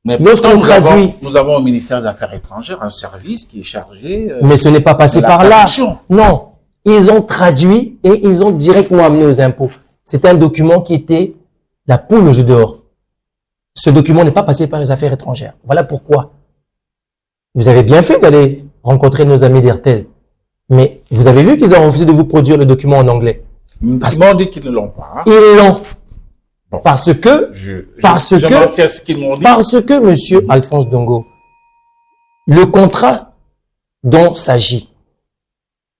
Mais nous avons au ministère des Affaires étrangères un service qui est chargé. Mais ce n'est pas passé par là. Non. Ils ont traduit et ils ont directement amené aux impôts. C'est un document qui était la poule aux œufs d'or. Ce document n'est pas passé par les affaires étrangères. Voilà pourquoi. Vous avez bien fait d'aller rencontrer nos amis d'Airtel. Mais vous avez vu qu'ils ont refusé de vous produire le document en anglais. Parce qu'ils m'ont dit qu'ils ne l'ont pas. Hein. Ils l'ont. Bon. Parce que, monsieur Alphonse Ndongo, le contrat dont s'agit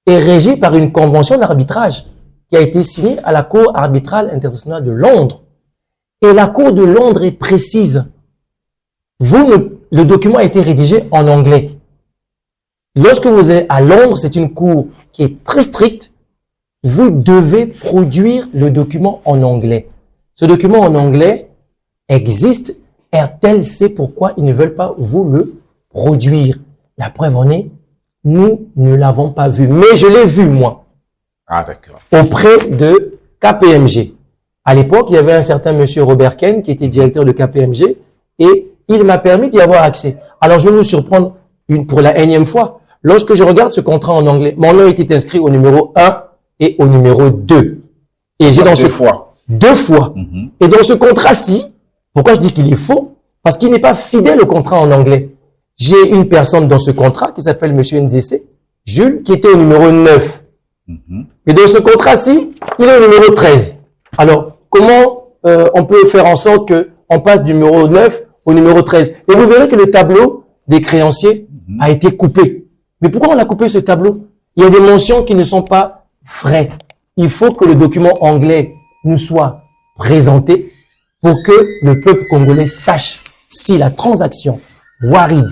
est régi par une convention d'arbitrage qui a été signée à la Cour arbitrale internationale de Londres. Et la Cour de Londres est précise. Le document a été rédigé en anglais. Lorsque vous êtes à Londres, c'est une cour qui est très stricte. Vous devez produire le document en anglais. Ce document en anglais existe. Airtel sait pourquoi ils ne veulent pas vous le produire. La preuve en est, nous ne l'avons pas vu. Mais je l'ai vu, moi. Ah, d'accord. Auprès de KPMG. À l'époque, il y avait un certain monsieur Robert Ken qui était directeur de KPMG et il m'a permis d'y avoir accès. Alors, je vais vous surprendre pour la énième fois. Lorsque je regarde ce contrat en anglais, mon nom était inscrit au numéro 1 et au numéro 2. Et j'ai dans 2 fois. 2 fois. Et dans ce contrat-ci, pourquoi je dis qu'il est faux? Parce qu'il n'est pas fidèle au contrat en anglais. J'ai une personne dans ce contrat qui s'appelle monsieur Nzese, Jules, qui était au numéro 9. Et dans ce contrat-ci, il est au numéro 13. Alors, comment on peut faire en sorte qu'on passe du numéro 9 au numéro 13? Et vous verrez que le tableau des créanciers a été coupé. Mais pourquoi on a coupé ce tableau? Il y a des mentions qui ne sont pas vraies. Il faut que le document anglais nous soit présenté pour que le peuple congolais sache si la transaction Warid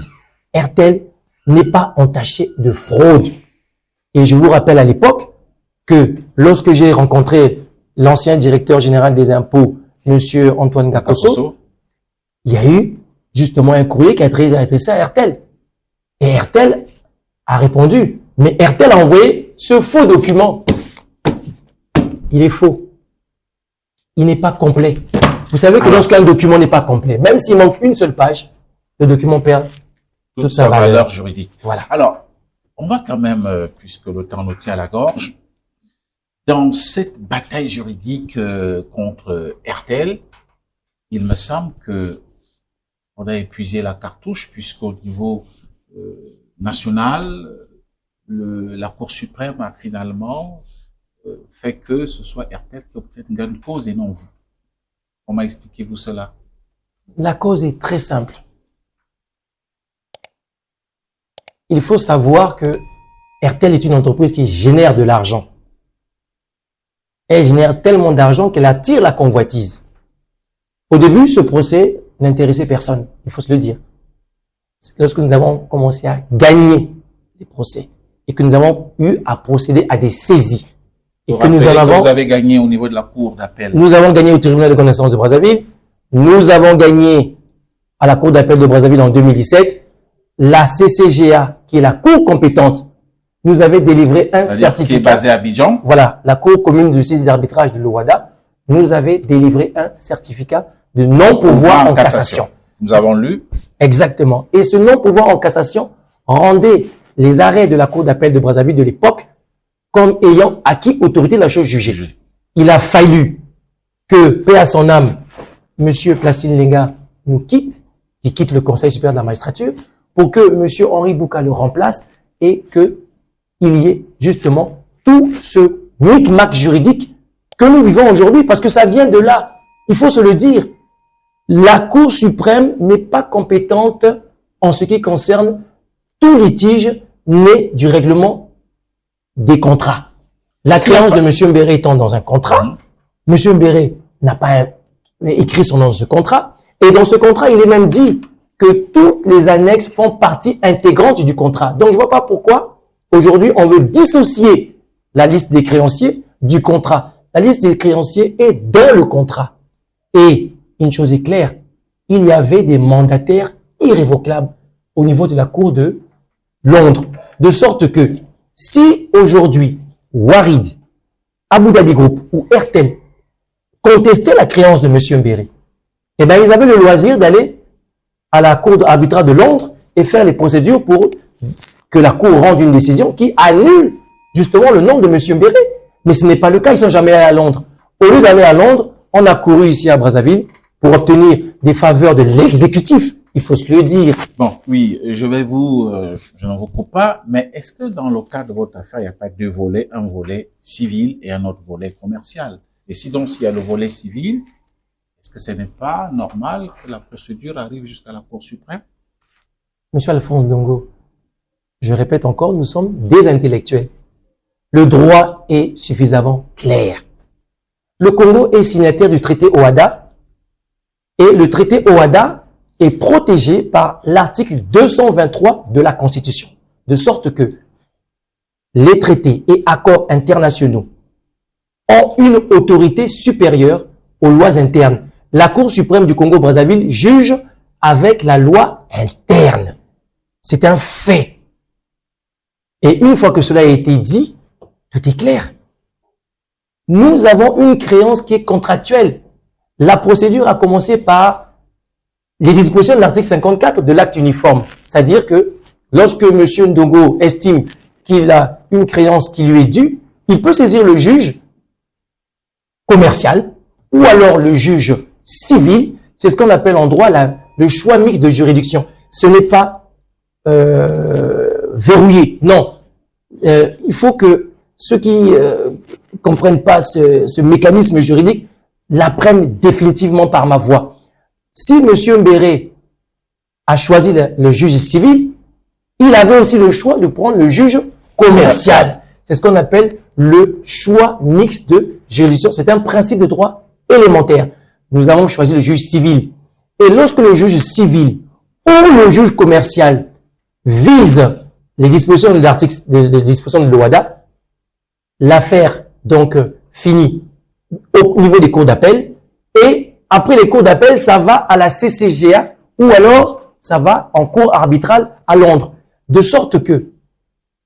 Airtel n'est pas entachée de fraude. Et je vous rappelle à l'époque que lorsque j'ai rencontré l'ancien directeur général des impôts, monsieur Antoine Gakoso, il y a eu justement un courrier qui a été adressé à Airtel. Et Airtel a répondu. Mais Airtel a envoyé ce faux document. Il est faux. Il n'est pas complet. Vous savez que lorsqu'un document n'est pas complet, même s'il manque une seule page, le document perd toute sa valeur juridique. Voilà. Alors, on va quand même, puisque le temps nous tient à la gorge, dans cette bataille juridique contre RTL, il me semble que on a épuisé la cartouche, puisqu'au niveau national, la Cour suprême a finalement fait que ce soit RTL qui obtienne gain de cause et non vous. Comment expliquez-vous cela? La cause est très simple. Il faut savoir que RTL est une entreprise qui génère de l'argent. Elle génère tellement d'argent qu'elle attire la convoitise. Au début, ce procès n'intéressait personne, il faut se le dire. Lorsque nous avons commencé à gagner les procès et que nous avons eu à procéder à des saisies et que nous en avons... Vous avez gagné au niveau de la cour d'appel. Nous avons gagné au tribunal de connaissance de Brazzaville. Nous avons gagné à la cour d'appel de Brazzaville en 2017. La CCGA, qui est la cour compétente, nous avait délivré un certificat. Qui est basé à Abidjan. Voilà, la cour commune de justice d'arbitrage de l'Ouada nous avait délivré un certificat de non-pouvoir en cassation. Nous avons lu. Exactement. Et ce non-pouvoir en cassation rendait les arrêts de la cour d'appel de Brazzaville de l'époque comme ayant acquis autorité de la chose jugée. Il a fallu que, paix à son âme, Monsieur Placide Lenga nous quitte, il quitte le Conseil supérieur de la magistrature, pour que Monsieur Henri Bouka le remplace et que il y ait justement tout ce micmac juridique que nous vivons aujourd'hui, parce que ça vient de là. Il faut se le dire. La Cour suprême n'est pas compétente en ce qui concerne tout litige né du règlement des contrats. La créance de M. Mbéré étant dans un contrat, M. Mbéré n'a pas écrit son nom dans ce contrat, et dans ce contrat, il est même dit que toutes les annexes font partie intégrante du contrat. Donc, je ne vois pas pourquoi, aujourd'hui, on veut dissocier la liste des créanciers du contrat. La liste des créanciers est dans le contrat. Et une chose est claire, il y avait des mandataires irrévocables au niveau de la Cour de Londres. De sorte que, si aujourd'hui, Warid, Abu Dhabi Group ou RTL contestaient la créance de M. Mbéré, eh bien, ils avaient le loisir d'aller à la Cour d'arbitrage de Londres et faire les procédures pour que la Cour rende une décision qui annule justement le nom de M. Mbéré. Mais ce n'est pas le cas, ils ne sont jamais allés à Londres. Au lieu d'aller à Londres, on a couru ici à Brazzaville pour obtenir des faveurs de l'exécutif. Il faut se le dire. Bon, oui, je ne vous coupe pas, mais est-ce que dans le cas de votre affaire, il n'y a pas deux volets, un volet civil et un autre volet commercial? Et si donc il y a le volet civil, est-ce que ce n'est pas normal que la procédure arrive jusqu'à la Cour suprême? Monsieur Alphonse Ndongo, je répète encore, nous sommes des intellectuels. Le droit est suffisamment clair. Le Congo est signataire du traité OHADA et le traité OHADA est protégé par l'article 223 de la Constitution. De sorte que les traités et accords internationaux ont une autorité supérieure aux lois internes. La Cour suprême du Congo-Brazzaville juge avec la loi interne. C'est un fait. Et une fois que cela a été dit, tout est clair. Nous avons une créance qui est contractuelle. La procédure a commencé par les dispositions de l'article 54 de l'acte uniforme. C'est-à-dire que lorsque M. Ndongo estime qu'il a une créance qui lui est due, il peut saisir le juge commercial ou alors le juge civil. C'est ce qu'on appelle en droit le choix mixte de juridiction. Ce n'est pas verrouillé. Non. Il faut que ceux qui comprennent pas ce mécanisme juridique l'apprennent définitivement par ma voix. Si M. Mbéré a choisi le juge civil, il avait aussi le choix de prendre le juge commercial. C'est ce qu'on appelle le choix mixte de juridiction. C'est un principe de droit élémentaire. Nous avons choisi le juge civil. Et lorsque le juge civil ou le juge commercial vise les dispositions de l'article, les dispositions de l'OHADA, l'affaire donc finit au niveau des cours d'appel et après les cours d'appel, ça va à la CCGA ou alors ça va en cour arbitrale à Londres. De sorte que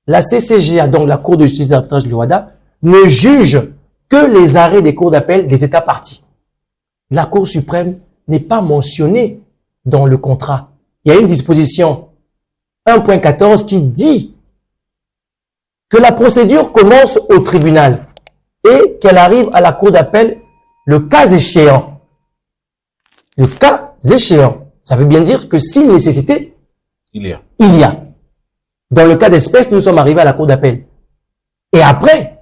la CCGA, donc la Cour de justice d'arbitrage de l'OHADA, ne juge que les arrêts des cours d'appel des États partis. La Cour suprême n'est pas mentionnée dans le contrat. il y a une disposition 1.14 qui dit que la procédure commence au tribunal et qu'elle arrive à la cour d'appel le cas échéant. Le cas échéant. Ça veut bien dire que si nécessité, il y a. Dans le cas d'espèce, nous sommes arrivés à la cour d'appel. Et après,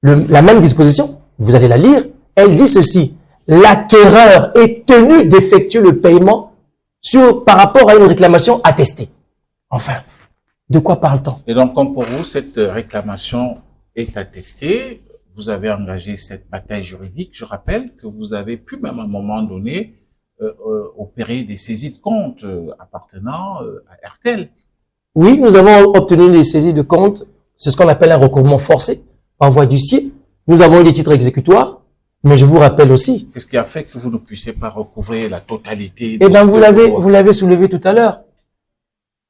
la même disposition, vous allez la lire, elle dit ceci. L'acquéreur est tenu d'effectuer le paiement par rapport à une réclamation attestée. Enfin, de quoi parle-t-on? Et donc, comme pour vous, cette réclamation est attestée, vous avez engagé cette bataille juridique. Je rappelle que vous avez pu même à un moment donné opérer des saisies de comptes appartenant à RTL. Oui, nous avons obtenu des saisies de comptes. C'est ce qu'on appelle un recouvrement forcé par voie d'huissier. Nous avons eu des titres exécutoires. Mais je vous rappelle aussi. Qu'est-ce qui a fait que vous ne puissiez pas recouvrer la totalité? Eh bien, vous l'avez soulevé tout à l'heure.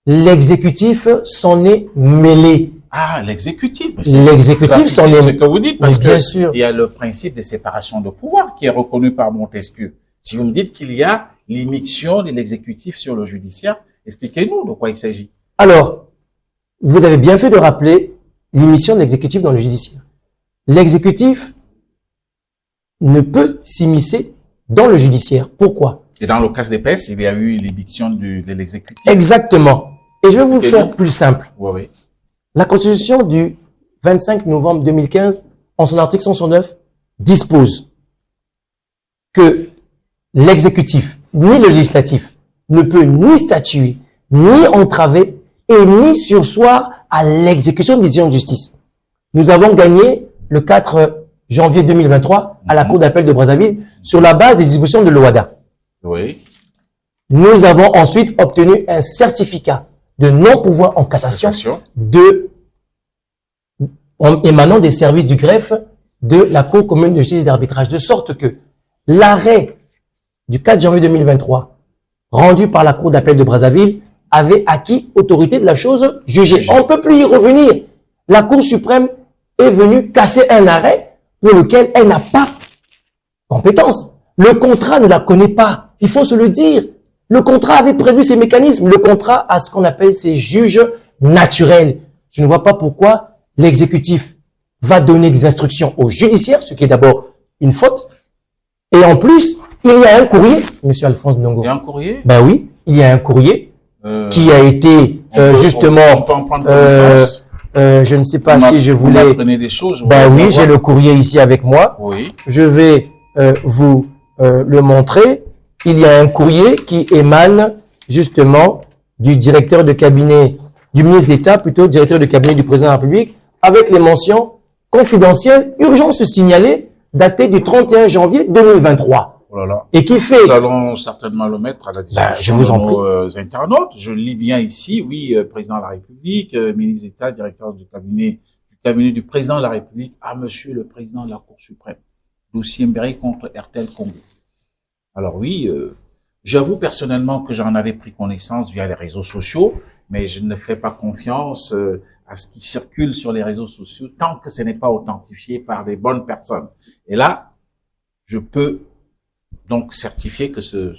L'exécutif s'en est mêlé. Ah, l'exécutif. L'exécutif s'en est mêlé. C'est ce que vous dites, parce bien sûr. Il y a le principe de séparation de pouvoir qui est reconnu par Montesquieu. Si vous me dites qu'il y a l'immixtion de l'exécutif sur le judiciaire, expliquez-nous de quoi il s'agit. Alors, vous avez bien fait de rappeler l'immission de l'exécutif dans le judiciaire. L'exécutif ne peut s'immiscer dans le judiciaire. Pourquoi? Et dans le cas d'espèce, il y a eu l'éviction de l'exécutif. Exactement. Et je vais vous faire plus simple. Oui. La Constitution du 25 novembre 2015, en son article 169, dispose que l'exécutif, ni le législatif, ne peut ni statuer, ni entraver, et ni surseoir à l'exécution de décision de justice. Nous avons gagné le 4 janvier 2023 à la Cour d'appel de Brazzaville sur la base des dispositions de l'OHADA. Oui. Nous avons ensuite obtenu un certificat de non-pouvoir en cassation émanant des services du greffe de la Cour commune de justice et d'arbitrage, de sorte que l'arrêt du 4 janvier 2023 rendu par la Cour d'appel de Brazzaville avait acquis autorité de la chose jugée. On ne peut plus y revenir. La Cour suprême est venue casser un arrêt pour lequel elle n'a pas compétence. Le contrat ne la connaît pas. Il faut se le dire. Le contrat avait prévu ces mécanismes. Le contrat a ce qu'on appelle ses juges naturels. Je ne vois pas pourquoi l'exécutif va donner des instructions au judiciaire, ce qui est d'abord une faute. Et en plus, il y a un courrier, Monsieur Alphonse Ndongo. Il y a un courrier? Ben oui, il y a un courrier qui a été justement... On peut en prendre connaissance. Je ne sais pas si je voulais... Des choses, ben oui, j'ai le courrier ici avec moi. Oui. Je vais vous le montrer. Il y a un courrier qui émane justement du directeur de cabinet, du ministre d'État, plutôt directeur de cabinet du président de la République, avec les mentions confidentielles, urgence signalée, datée du 31 janvier 2023. Oh là là. Et qui fait... Nous allons certainement le mettre à la disposition de nos internautes. Je lis bien ici, oui, président de la République, ministre d'État, directeur du cabinet du président de la République, à monsieur le président de la Cour suprême. Dossier Mbéry contre RTL Congo. Alors oui, j'avoue personnellement que j'en avais pris connaissance via les réseaux sociaux, mais je ne fais pas confiance à ce qui circule sur les réseaux sociaux tant que ce n'est pas authentifié par des bonnes personnes. Et là, je peux donc certifier que ce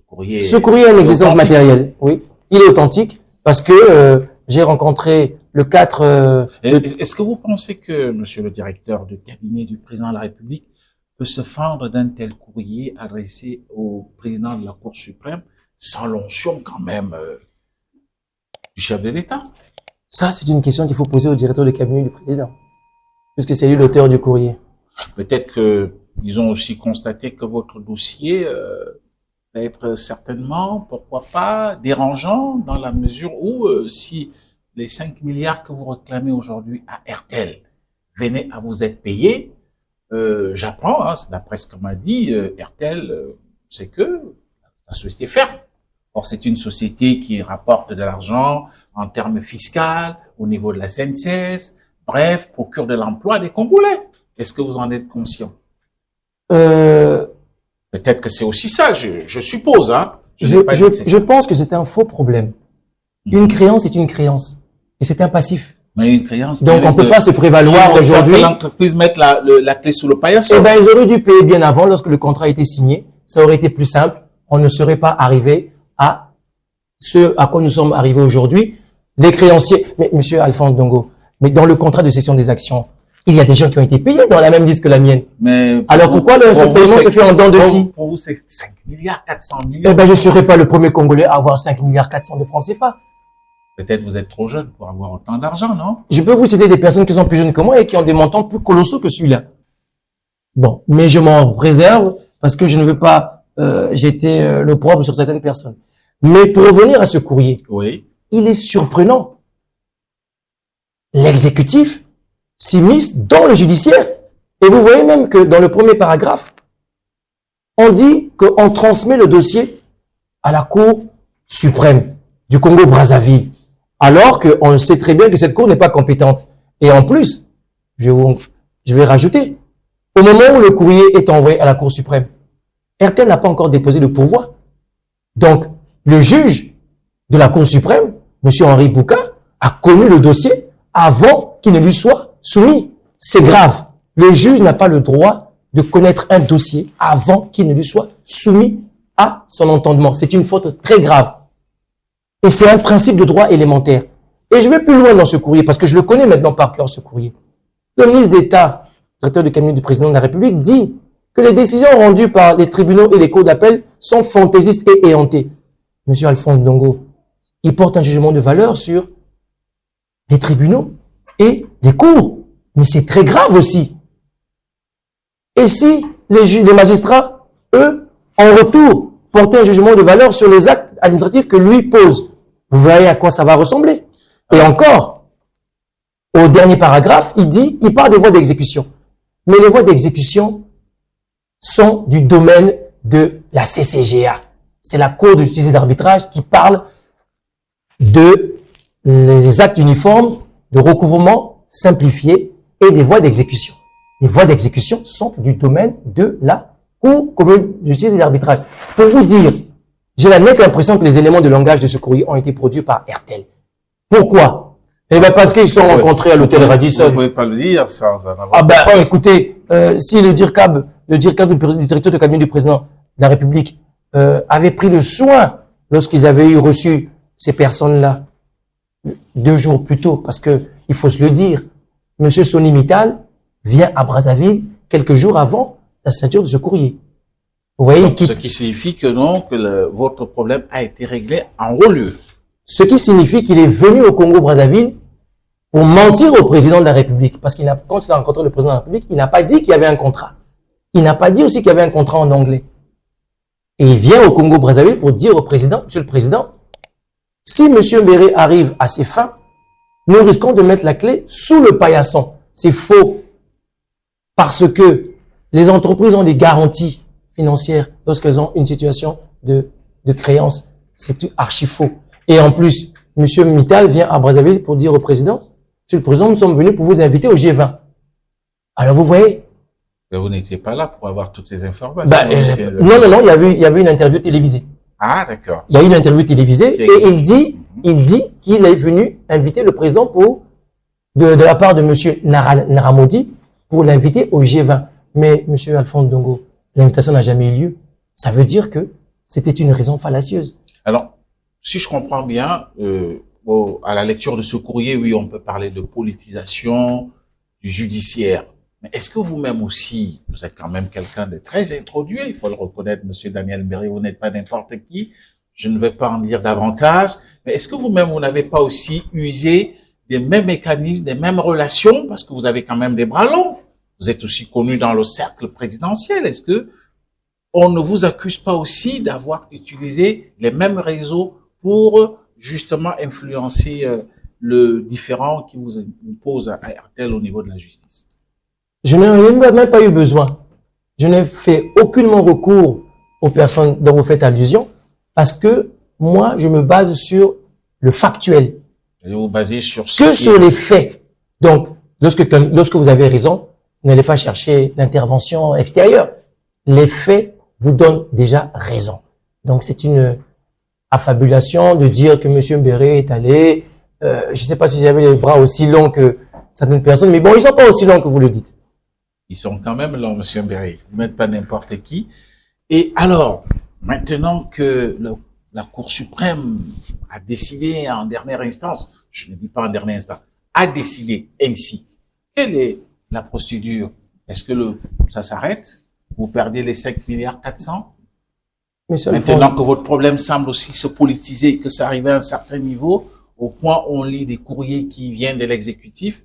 courrier... Ce courrier a une existence matérielle, oui. Il est authentique parce que j'ai rencontré le 4... Est-ce que vous pensez que, monsieur le directeur de cabinet du président de la République, peut se fendre d'un tel courrier adressé au président de la Cour suprême sans l'onction quand même du chef de l'État? Ça, c'est une question qu'il faut poser au directeur de cabinet du président, puisque c'est lui l'auteur du courrier. Peut-être que ils ont aussi constaté que votre dossier va être certainement, pourquoi pas, dérangeant dans la mesure où si les 5 milliards que vous réclamez aujourd'hui à RTL venaient à vous être payés, j'apprends, hein, d'après ce qu'on m'a dit, RTL, c'est que la société ferme. Or, c'est une société qui rapporte de l'argent en termes fiscaux, au niveau de la CNCS, bref, procure de l'emploi des Congolais. Est-ce que vous en êtes conscient? Peut-être que c'est aussi ça, je suppose, hein. Je pense que c'est un faux problème. Une créance est une créance. Et c'est un passif. Mais une créance. Donc, on ne peut pas se prévaloir aujourd'hui. L'entreprise mettre la clé sous le paillasson. Eh ben, ils auraient dû payer bien avant, lorsque le contrat a été signé. Ça aurait été plus simple. On ne serait pas arrivé à ce à quoi nous sommes arrivés aujourd'hui, les créanciers, mais monsieur Alphonse Ndongo, mais dans le contrat de cession des actions, il y a des gens qui ont été payés dans la même liste que la mienne. Mais alors pourquoi ce paiement se fait en dents de scie? Pour vous, c'est 5 milliards 400 millions. Eh ben, je ne serai pas le premier Congolais à avoir 5 milliards 400 de francs CFA. Peut-être vous êtes trop jeune pour avoir autant d'argent, non? Je peux vous citer des personnes qui sont plus jeunes que moi et qui ont des montants plus colossaux que celui-là. Bon, mais je m'en réserve parce que je ne veux pas jeter l'opprobre sur certaines personnes. Mais pour revenir à ce courrier, oui, il est surprenant. L'exécutif s'immisce dans le judiciaire. Et vous voyez même que dans le premier paragraphe, on dit qu'on transmet le dossier à la Cour suprême du Congo-Brazzaville, alors qu'on sait très bien que cette Cour n'est pas compétente. Et en plus, je vais rajouter, au moment où le courrier est envoyé à la Cour suprême, RTL n'a pas encore déposé de pourvoi. Donc, le juge de la Cour suprême, M. Henri Bouka, a connu le dossier avant qu'il ne lui soit soumis. C'est grave. Le juge n'a pas le droit de connaître un dossier avant qu'il ne lui soit soumis à son entendement. C'est une faute très grave. Et c'est un principe de droit élémentaire. Et je vais plus loin dans ce courrier, parce que je le connais maintenant par cœur, ce courrier. Le ministre d'État, directeur du cabinet du président de la République, dit que les décisions rendues par les tribunaux et les cours d'appel sont fantaisistes et éhontées. Monsieur Alphonse Ndongo, il porte un jugement de valeur sur des tribunaux et des cours. Mais c'est très grave aussi. Et si les magistrats, eux, en retour, portaient un jugement de valeur sur les actes administratifs que lui pose, vous voyez à quoi ça va ressembler. Et encore, au dernier paragraphe, il parle des voies d'exécution. Mais les voies d'exécution sont du domaine de la CCGA. C'est la Cour de justice et d'arbitrage qui parle de les actes uniformes de recouvrement simplifié et des voies d'exécution. Les voies d'exécution sont du domaine de la Cour commune de justice et d'arbitrage. Pour vous dire, j'ai la nette impression que les éléments de langage de ce courrier ont été produits par RTL. Pourquoi? Eh ben parce qu'ils se sont rencontrés à l'hôtel Radisson. Vous ne pouvez pas le dire sans en avoir. Ah ben, écoutez, si le DIRCAB du directeur de cabinet du président de la République avait pris le soin, lorsqu'ils avaient reçu ces personnes-là, 2 jours plus tôt, parce que il faut se le dire, Monsieur Sonny Mittal vient à Brazzaville quelques jours avant la signature de ce courrier. Vous voyez, donc, ce qui signifie que non, que votre problème a été réglé en haut lieu. Ce qui signifie qu'il est venu au Congo-Brazzaville pour mentir au président de la République. Parce quand il a rencontré le président de la République, il n'a pas dit qu'il y avait un contrat. Il n'a pas dit aussi qu'il y avait un contrat en anglais. Et il vient au Congo-Brazzaville pour dire au président, Monsieur le Président, si M. Mbéré arrive à ses fins, nous risquons de mettre la clé sous le paillasson. C'est faux. Parce que les entreprises ont des garanties financières lorsqu'elles ont une situation de créance. C'est archi faux. Et en plus, M. Mittal vient à Brazzaville pour dire au président, Monsieur le Président, nous sommes venus pour vous inviter au G20. Alors vous voyez. Mais vous n'étiez pas là pour avoir toutes ces informations. Non, il y avait une interview télévisée. Ah, d'accord. Il y a eu une interview télévisée et il dit qu'il est venu inviter le président de la part de M. Naramodi pour l'inviter au G20. Mais M. Alphonse Ndongo, l'invitation n'a jamais eu lieu. Ça veut dire que c'était une raison fallacieuse. Alors, si je comprends bien, à la lecture de ce courrier, oui, on peut parler de politisation du judiciaire. Mais est-ce que vous-même aussi, vous êtes quand même quelqu'un de très introduit, il faut le reconnaître, Monsieur Daniel Mbéré, vous n'êtes pas n'importe qui, je ne vais pas en dire davantage, mais est-ce que vous-même, vous n'avez pas aussi usé des mêmes mécanismes, des mêmes relations, parce que vous avez quand même des bras longs, vous êtes aussi connu dans le cercle présidentiel, est-ce que on ne vous accuse pas aussi d'avoir utilisé les mêmes réseaux pour justement influencer le différend qui vous impose à RTL au niveau de la justice? Je n'ai même pas eu besoin. Je n'ai fait aucunement recours aux personnes dont vous faites allusion parce que moi, je me base sur le factuel. Et vous basez sur sur les faits. Donc, lorsque vous avez raison, vous n'allez pas chercher l'intervention extérieure. Les faits vous donnent déjà raison. Donc, c'est une affabulation de dire que M. Mbéré est allé. Je ne sais pas si j'avais les bras aussi longs que certaines personnes, mais bon, ils sont pas aussi longs que vous le dites. Ils sont quand même longs, M. Mbéré. Vous n'êtes pas n'importe qui. Et alors, maintenant que la Cour suprême a décidé en dernière instance, je ne dis pas en dernière instance, a décidé ainsi. Quelle est la procédure? Est-ce que ça s'arrête? Vous perdez les 5 milliards 400? Maintenant que votre problème semble aussi se politiser, que ça arrive à un certain niveau, au point où on lit des courriers qui viennent de l'exécutif,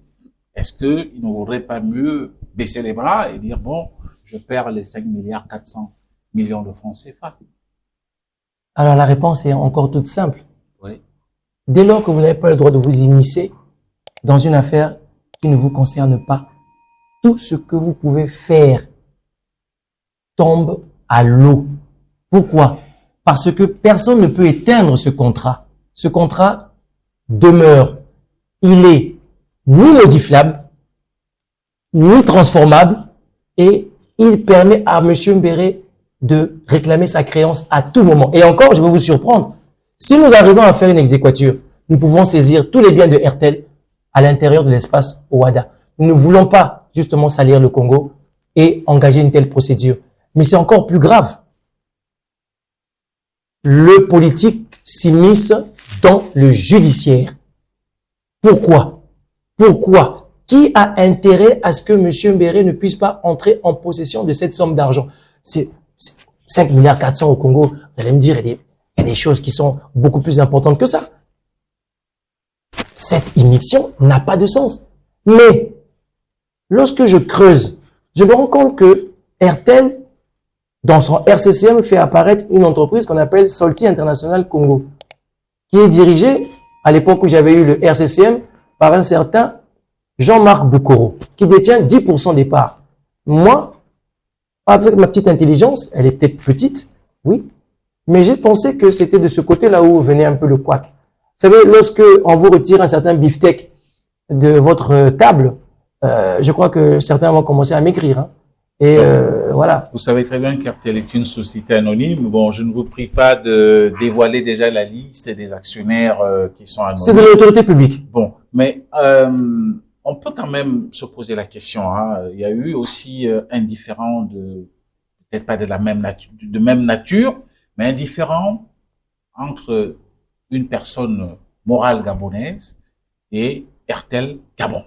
est-ce qu'il ne vaudrait pas mieux baisser les bras et dire, bon, je perds les 5 milliards 400 millions de francs CFA? Alors la réponse est encore toute simple. Oui. Dès lors que vous n'avez pas le droit de vous immiscer dans une affaire qui ne vous concerne pas, tout ce que vous pouvez faire tombe à l'eau. Pourquoi? Parce que personne ne peut éteindre ce contrat. Ce contrat demeure. Il est ni modifiable, ni transformable, et il permet à M. Mbéré de réclamer sa créance à tout moment. Et encore, je vais vous surprendre. Si nous arrivons à faire une exéquature, nous pouvons saisir tous les biens de RTL à l'intérieur de l'espace OADA. Nous ne voulons pas justement salir le Congo et engager une telle procédure. Mais c'est encore plus grave. Le politique s'immisce dans le judiciaire. Pourquoi? Pourquoi? Qui a intérêt à ce que M. Mbéré ne puisse pas entrer en possession de cette somme d'argent? C'est 5 milliards 400 au Congo. Vous allez me dire, il y a des choses qui sont beaucoup plus importantes que ça. Cette immixtion n'a pas de sens. Mais, lorsque je creuse, je me rends compte que RTL, dans son RCCM, fait apparaître une entreprise qu'on appelle Solti International Congo, qui est dirigée, à l'époque où j'avais eu le RCCM, par un certain Jean-Marc Boukoro, qui détient 10% des parts. Moi, avec ma petite intelligence, elle est peut-être petite, oui, mais j'ai pensé que c'était de ce côté-là où venait un peu le couac. Vous savez, lorsque on vous retire un certain beefsteak de votre table, je crois que certains vont commencer à m'écrire. Hein. Et voilà. Vous savez très bien qu'RTL est une société anonyme. Bon, je ne vous prie pas de dévoiler déjà la liste des actionnaires qui sont anonymes. C'est de l'autorité publique. Bon, mais on peut quand même se poser la question. Hein. Il y a eu aussi un différend peut-être pas de la même nature, mais un différend entre une personne morale gabonaise et RTL Gabon.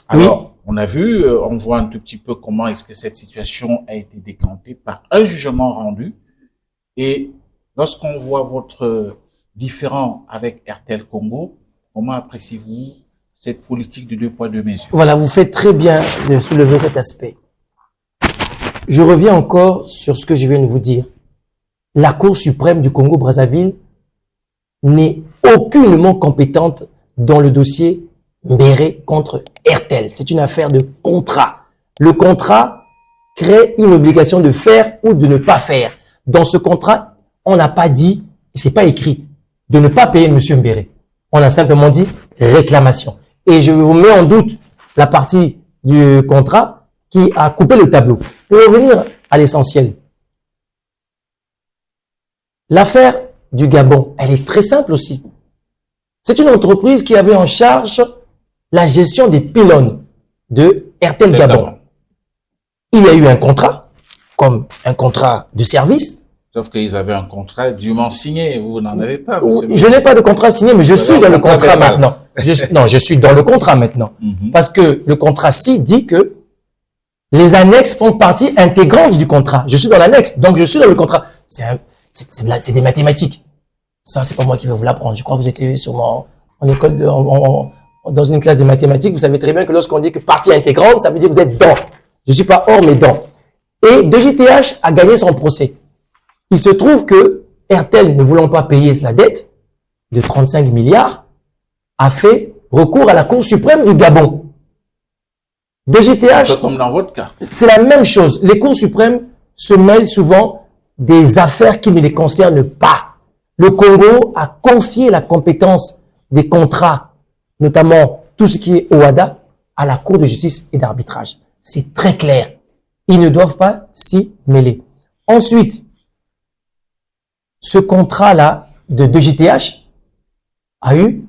Alors, oui. On a vu, on voit un tout petit peu comment est-ce que cette situation a été décantée par un jugement rendu. Et lorsqu'on voit votre différend avec RTL Congo, comment appréciez-vous cette politique de 2 poids 2 mesures? Voilà, vous faites très bien de soulever cet aspect. Je reviens encore sur ce que je viens de vous dire. La Cour suprême du Congo-Brazzaville n'est aucunement compétente dans le dossier Mbéré contre RTL. C'est une affaire de contrat. Le contrat crée une obligation de faire ou de ne pas faire. Dans ce contrat, on n'a pas dit, et c'est pas écrit, de ne pas payer M. Mbéré. On a simplement dit réclamation. Et je vous mets en doute la partie du contrat qui a coupé le tableau. Pour revenir à l'essentiel. L'affaire du Gabon, elle est très simple aussi. C'est une entreprise qui avait en charge la gestion des pylônes de RTL Gabon. Il y a eu un contrat, comme un contrat de service. Sauf qu'ils avaient un contrat dûment signé. Vous n'en avez pas, monsieur. Je n'ai pas de contrat signé, mais je suis dans le contrat maintenant. Non, je suis dans le contrat maintenant. Parce que le contrat dit que les annexes font partie intégrante du contrat. Je suis dans l'annexe, donc je suis dans le contrat. C'est des mathématiques. Ça, c'est pas moi qui vais vous l'apprendre. Je crois que vous étiez sûrement en école dans une classe de mathématiques. Vous savez très bien que lorsqu'on dit que partie intégrante, ça veut dire que vous êtes dans. Je suis pas hors, mais dans. Et 2JTH a gagné son procès. Il se trouve que RTL, ne voulant pas payer la dette de 35 milliards, a fait recours à la Cour suprême du Gabon. 2JTH, comme dans votre cas. C'est la même chose. Les cours suprêmes se mêlent souvent des affaires qui ne les concernent pas. Le Congo a confié la compétence des contrats, notamment tout ce qui est OADA, à la Cour de justice et d'arbitrage. C'est très clair. Ils ne doivent pas s'y mêler. Ensuite, ce contrat-là de 2JTH a eu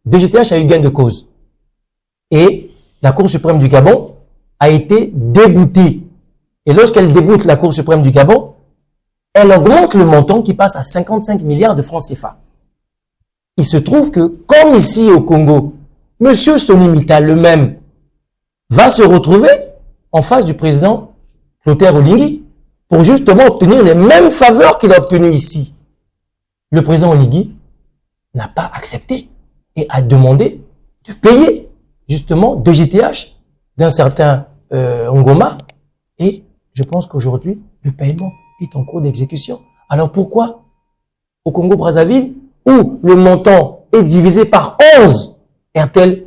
gain de cause. Et la Cour suprême du Gabon a été déboutée. Et lorsqu'elle déboute la Cour suprême du Gabon, elle augmente le montant qui passe à 55 milliards de francs CFA. Il se trouve que, comme ici au Congo, Monsieur Sonny Mittal, le même, va se retrouver en face du président Clotaire Oligui pour justement obtenir les mêmes faveurs qu'il a obtenues ici. Le président Oligui n'a pas accepté et a demandé de payer justement 2 JTH d'un certain Ngoma, et je pense qu'aujourd'hui, le paiement est en cours d'exécution. Alors pourquoi au Congo-Brazzaville, où le montant est divisé par 11, RTL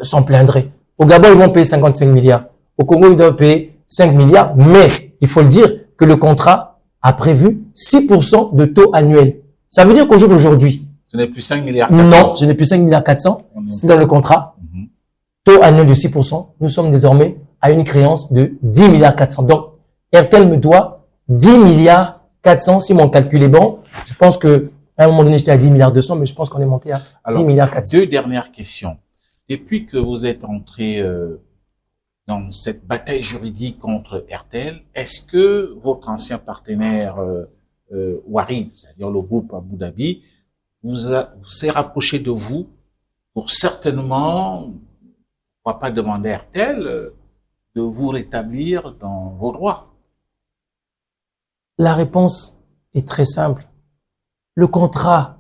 s'en plaindrait? Au Gabon, ils vont payer 55 milliards. Au Congo, ils doivent payer 5 milliards, mais il faut le dire que le contrat a prévu 6% de taux annuel. Ça veut dire qu'au jour d'aujourd'hui, Ce n'est plus 5 milliards 400. non, ce n'est plus 5 milliards 400, c'est dans le contrat. Taux annuel de 6%, nous sommes désormais à une créance de 10 milliards 400. Donc, RTL me doit 10 milliards 400, si mon calcul est bon. Je pense que à un moment donné, j'étais à 10 milliards 200, mais je pense qu'on est monté à 10 milliards 400. 2 dernières questions. Depuis que vous êtes entré dans cette bataille juridique contre RTL, est-ce que votre ancien partenaire Warid, c'est-à-dire le groupe Abu Dhabi, vous s'est rapproché de vous pour certainement, pourquoi pas demander à RTL de vous rétablir dans vos droits? La réponse est très simple. Le contrat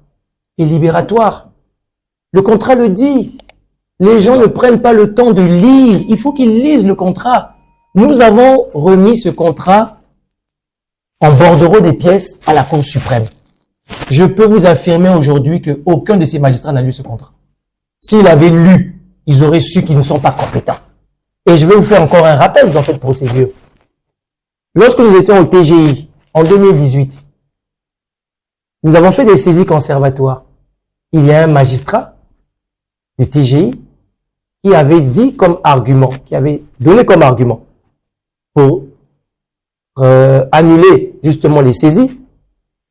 est libératoire. Le contrat le dit. Les gens ne prennent pas le temps de lire. Il faut qu'ils lisent le contrat. Nous avons remis ce contrat en bordereau des pièces à la Cour suprême. Je peux vous affirmer aujourd'hui qu'aucun de ces magistrats n'a lu ce contrat. S'ils avaient lu, ils auraient su qu'ils ne sont pas compétents. Et je vais vous faire encore un rappel dans cette procédure. Lorsque nous étions au TGI en 2018, nous avons fait des saisies conservatoires. Il y a un magistrat du TGI qui avait dit comme argument, qui avait donné comme argument pour annuler justement les saisies,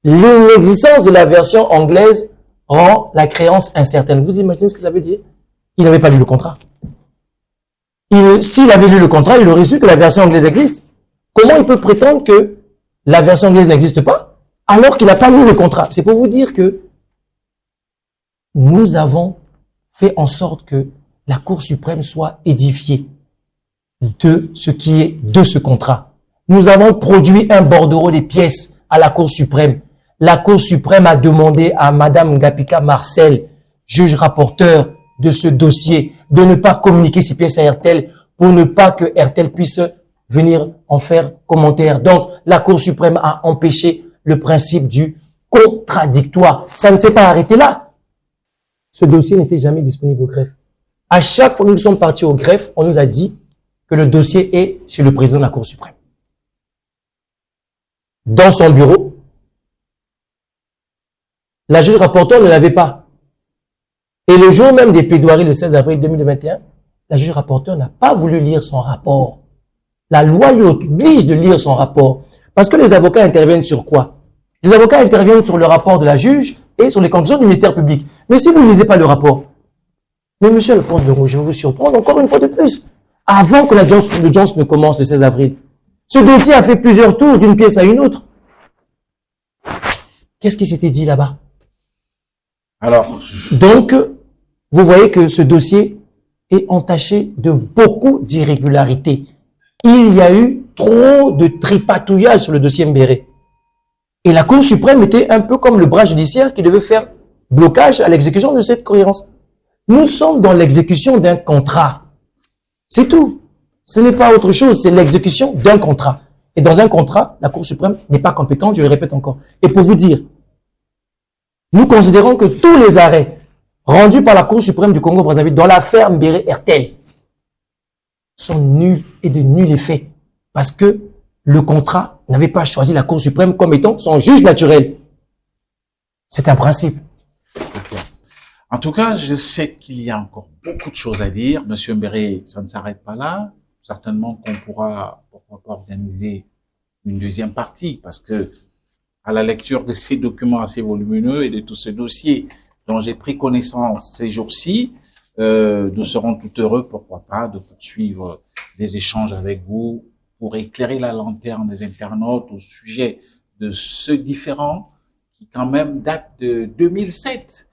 l'inexistence de la version anglaise rend la créance incertaine. Vous imaginez ce que ça veut dire? Il n'avait pas lu le contrat. S'il avait lu le contrat, il aurait su que la version anglaise existe. Comment il peut prétendre que la version anglaise n'existe pas alors qu'il n'a pas lu le contrat? C'est pour vous dire que nous avons fait en sorte que la Cour suprême soit édifiée de ce qui est de ce contrat. Nous avons produit un bordereau des pièces à la Cour suprême. La Cour suprême a demandé à Madame Ngapika Marcel, juge rapporteur de ce dossier, de ne pas communiquer ces pièces à RTL pour ne pas que RTL puisse venir en faire commentaire. Donc, la Cour suprême a empêché le principe du contradictoire. Ça ne s'est pas arrêté là. Ce dossier n'était jamais disponible au greffe. À chaque fois que nous sommes partis au greffe, on nous a dit que le dossier est chez le président de la Cour suprême. Dans son bureau, la juge rapporteur ne l'avait pas. Et le jour même des plaidoiries, le 16 avril 2021, la juge rapporteur n'a pas voulu lire son rapport. La loi lui oblige de lire son rapport. Parce que les avocats interviennent sur quoi? Les avocats interviennent sur le rapport de la juge et sur les conclusions du ministère public. Mais si vous ne lisez pas le rapport, mais monsieur Alphonse Bengo, je vais vous surprendre encore une fois de plus. Avant que l'audience ne commence le 16 avril, ce dossier a fait plusieurs tours d'une pièce à une autre. Qu'est-ce qui s'était dit là-bas? Alors, donc, vous voyez que ce dossier est entaché de beaucoup d'irrégularités. Il y a eu trop de tripatouillage sur le dossier Mbéré. Et la Cour suprême était un peu comme le bras judiciaire qui devait faire blocage à l'exécution de cette cohérence. Nous sommes dans l'exécution d'un contrat. C'est tout. Ce n'est pas autre chose, c'est l'exécution d'un contrat. Et dans un contrat, la Cour suprême n'est pas compétente, je le répète encore. Et pour vous dire, nous considérons que tous les arrêts rendus par la Cour suprême du Congo-Brazzaville dans l'affaire Mbéré-RTL sont nuls et de nul effet. Parce que le contrat n'avait pas choisi la Cour suprême comme étant son juge naturel. C'est un principe. En tout cas, je sais qu'il y a encore beaucoup de choses à dire. Monsieur Mbéré, ça ne s'arrête pas là. Certainement qu'on pourra, pourquoi pas, organiser une deuxième partie parce que à la lecture de ces documents assez volumineux et de tout ce dossier dont j'ai pris connaissance ces jours-ci, nous serons tout heureux, pourquoi pas, de poursuivre des échanges avec vous pour éclairer la lanterne des internautes au sujet de ce différend qui quand même date de 2007.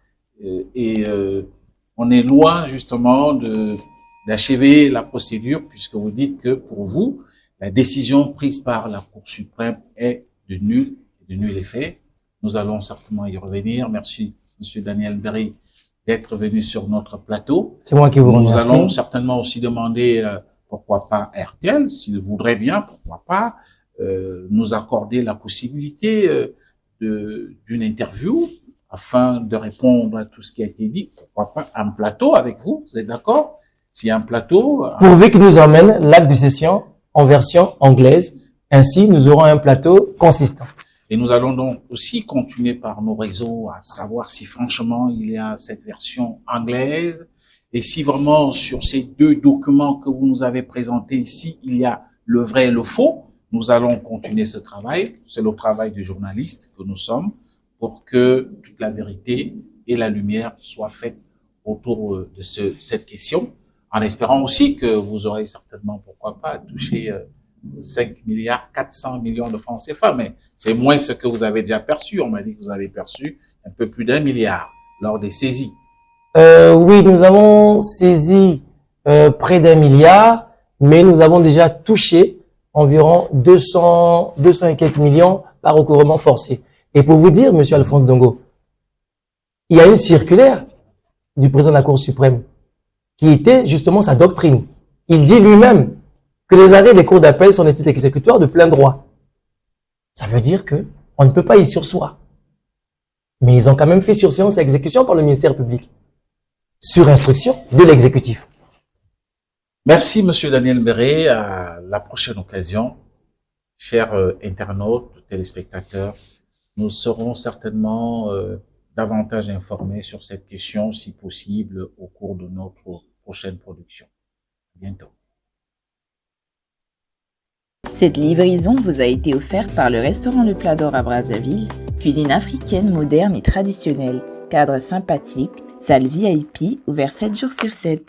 On est loin justement d'achever la procédure puisque vous dites que pour vous, la décision prise par la Cour suprême est de nul effet. Nous allons certainement y revenir. Merci, Monsieur Daniel Berry, d'être venu sur notre plateau. C'est moi qui vous remercie. Nous allons certainement aussi demander, pourquoi pas RTL, s'il voudrait bien, pourquoi pas, nous accorder la possibilité d'une interview afin de répondre à tout ce qui a été dit. Pourquoi pas un plateau avec vous, vous êtes d'accord? S'il y a un plateau... Pourvu qu'il nous emmène l'acte de session en version anglaise. Ainsi, nous aurons un plateau consistant. Et nous allons donc aussi continuer par nos réseaux à savoir si franchement il y a cette version anglaise et si vraiment sur ces deux documents que vous nous avez présentés ici, il y a le vrai et le faux. Nous allons continuer ce travail. C'est le travail du journaliste que nous sommes pour que toute la vérité et la lumière soient faites autour de cette question, en espérant aussi que vous aurez certainement, pourquoi pas, touché 5 milliards 400 millions de francs CFA, mais c'est moins ce que vous avez déjà perçu. On m'a dit que vous avez perçu un peu plus d'1 milliard lors des saisies. Oui, nous avons saisi près d'1 milliard, mais nous avons déjà touché environ 200 et quelques millions par recouvrement forcé. Et pour vous dire, Monsieur Alphonse Dongo, il y a une circulaire du président de la Cour suprême qui était justement sa doctrine. Il dit lui-même que les arrêts des cours d'appel sont des titres exécutoires de plein droit. Ça veut dire que on ne peut pas y surseoir. Mais ils ont quand même fait surséance et exécution par le ministère public, sur instruction de l'exécutif. Merci, Monsieur Daniel Berry. À la prochaine occasion, chers internautes, téléspectateurs, nous serons certainement davantage informés sur cette question, si possible, au cours de notre prochaine production. À bientôt. Cette livraison vous a été offerte par le restaurant Le Plat d'Or à Brazzaville, cuisine africaine moderne et traditionnelle, cadre sympathique, salle VIP, ouvert 7 jours sur 7.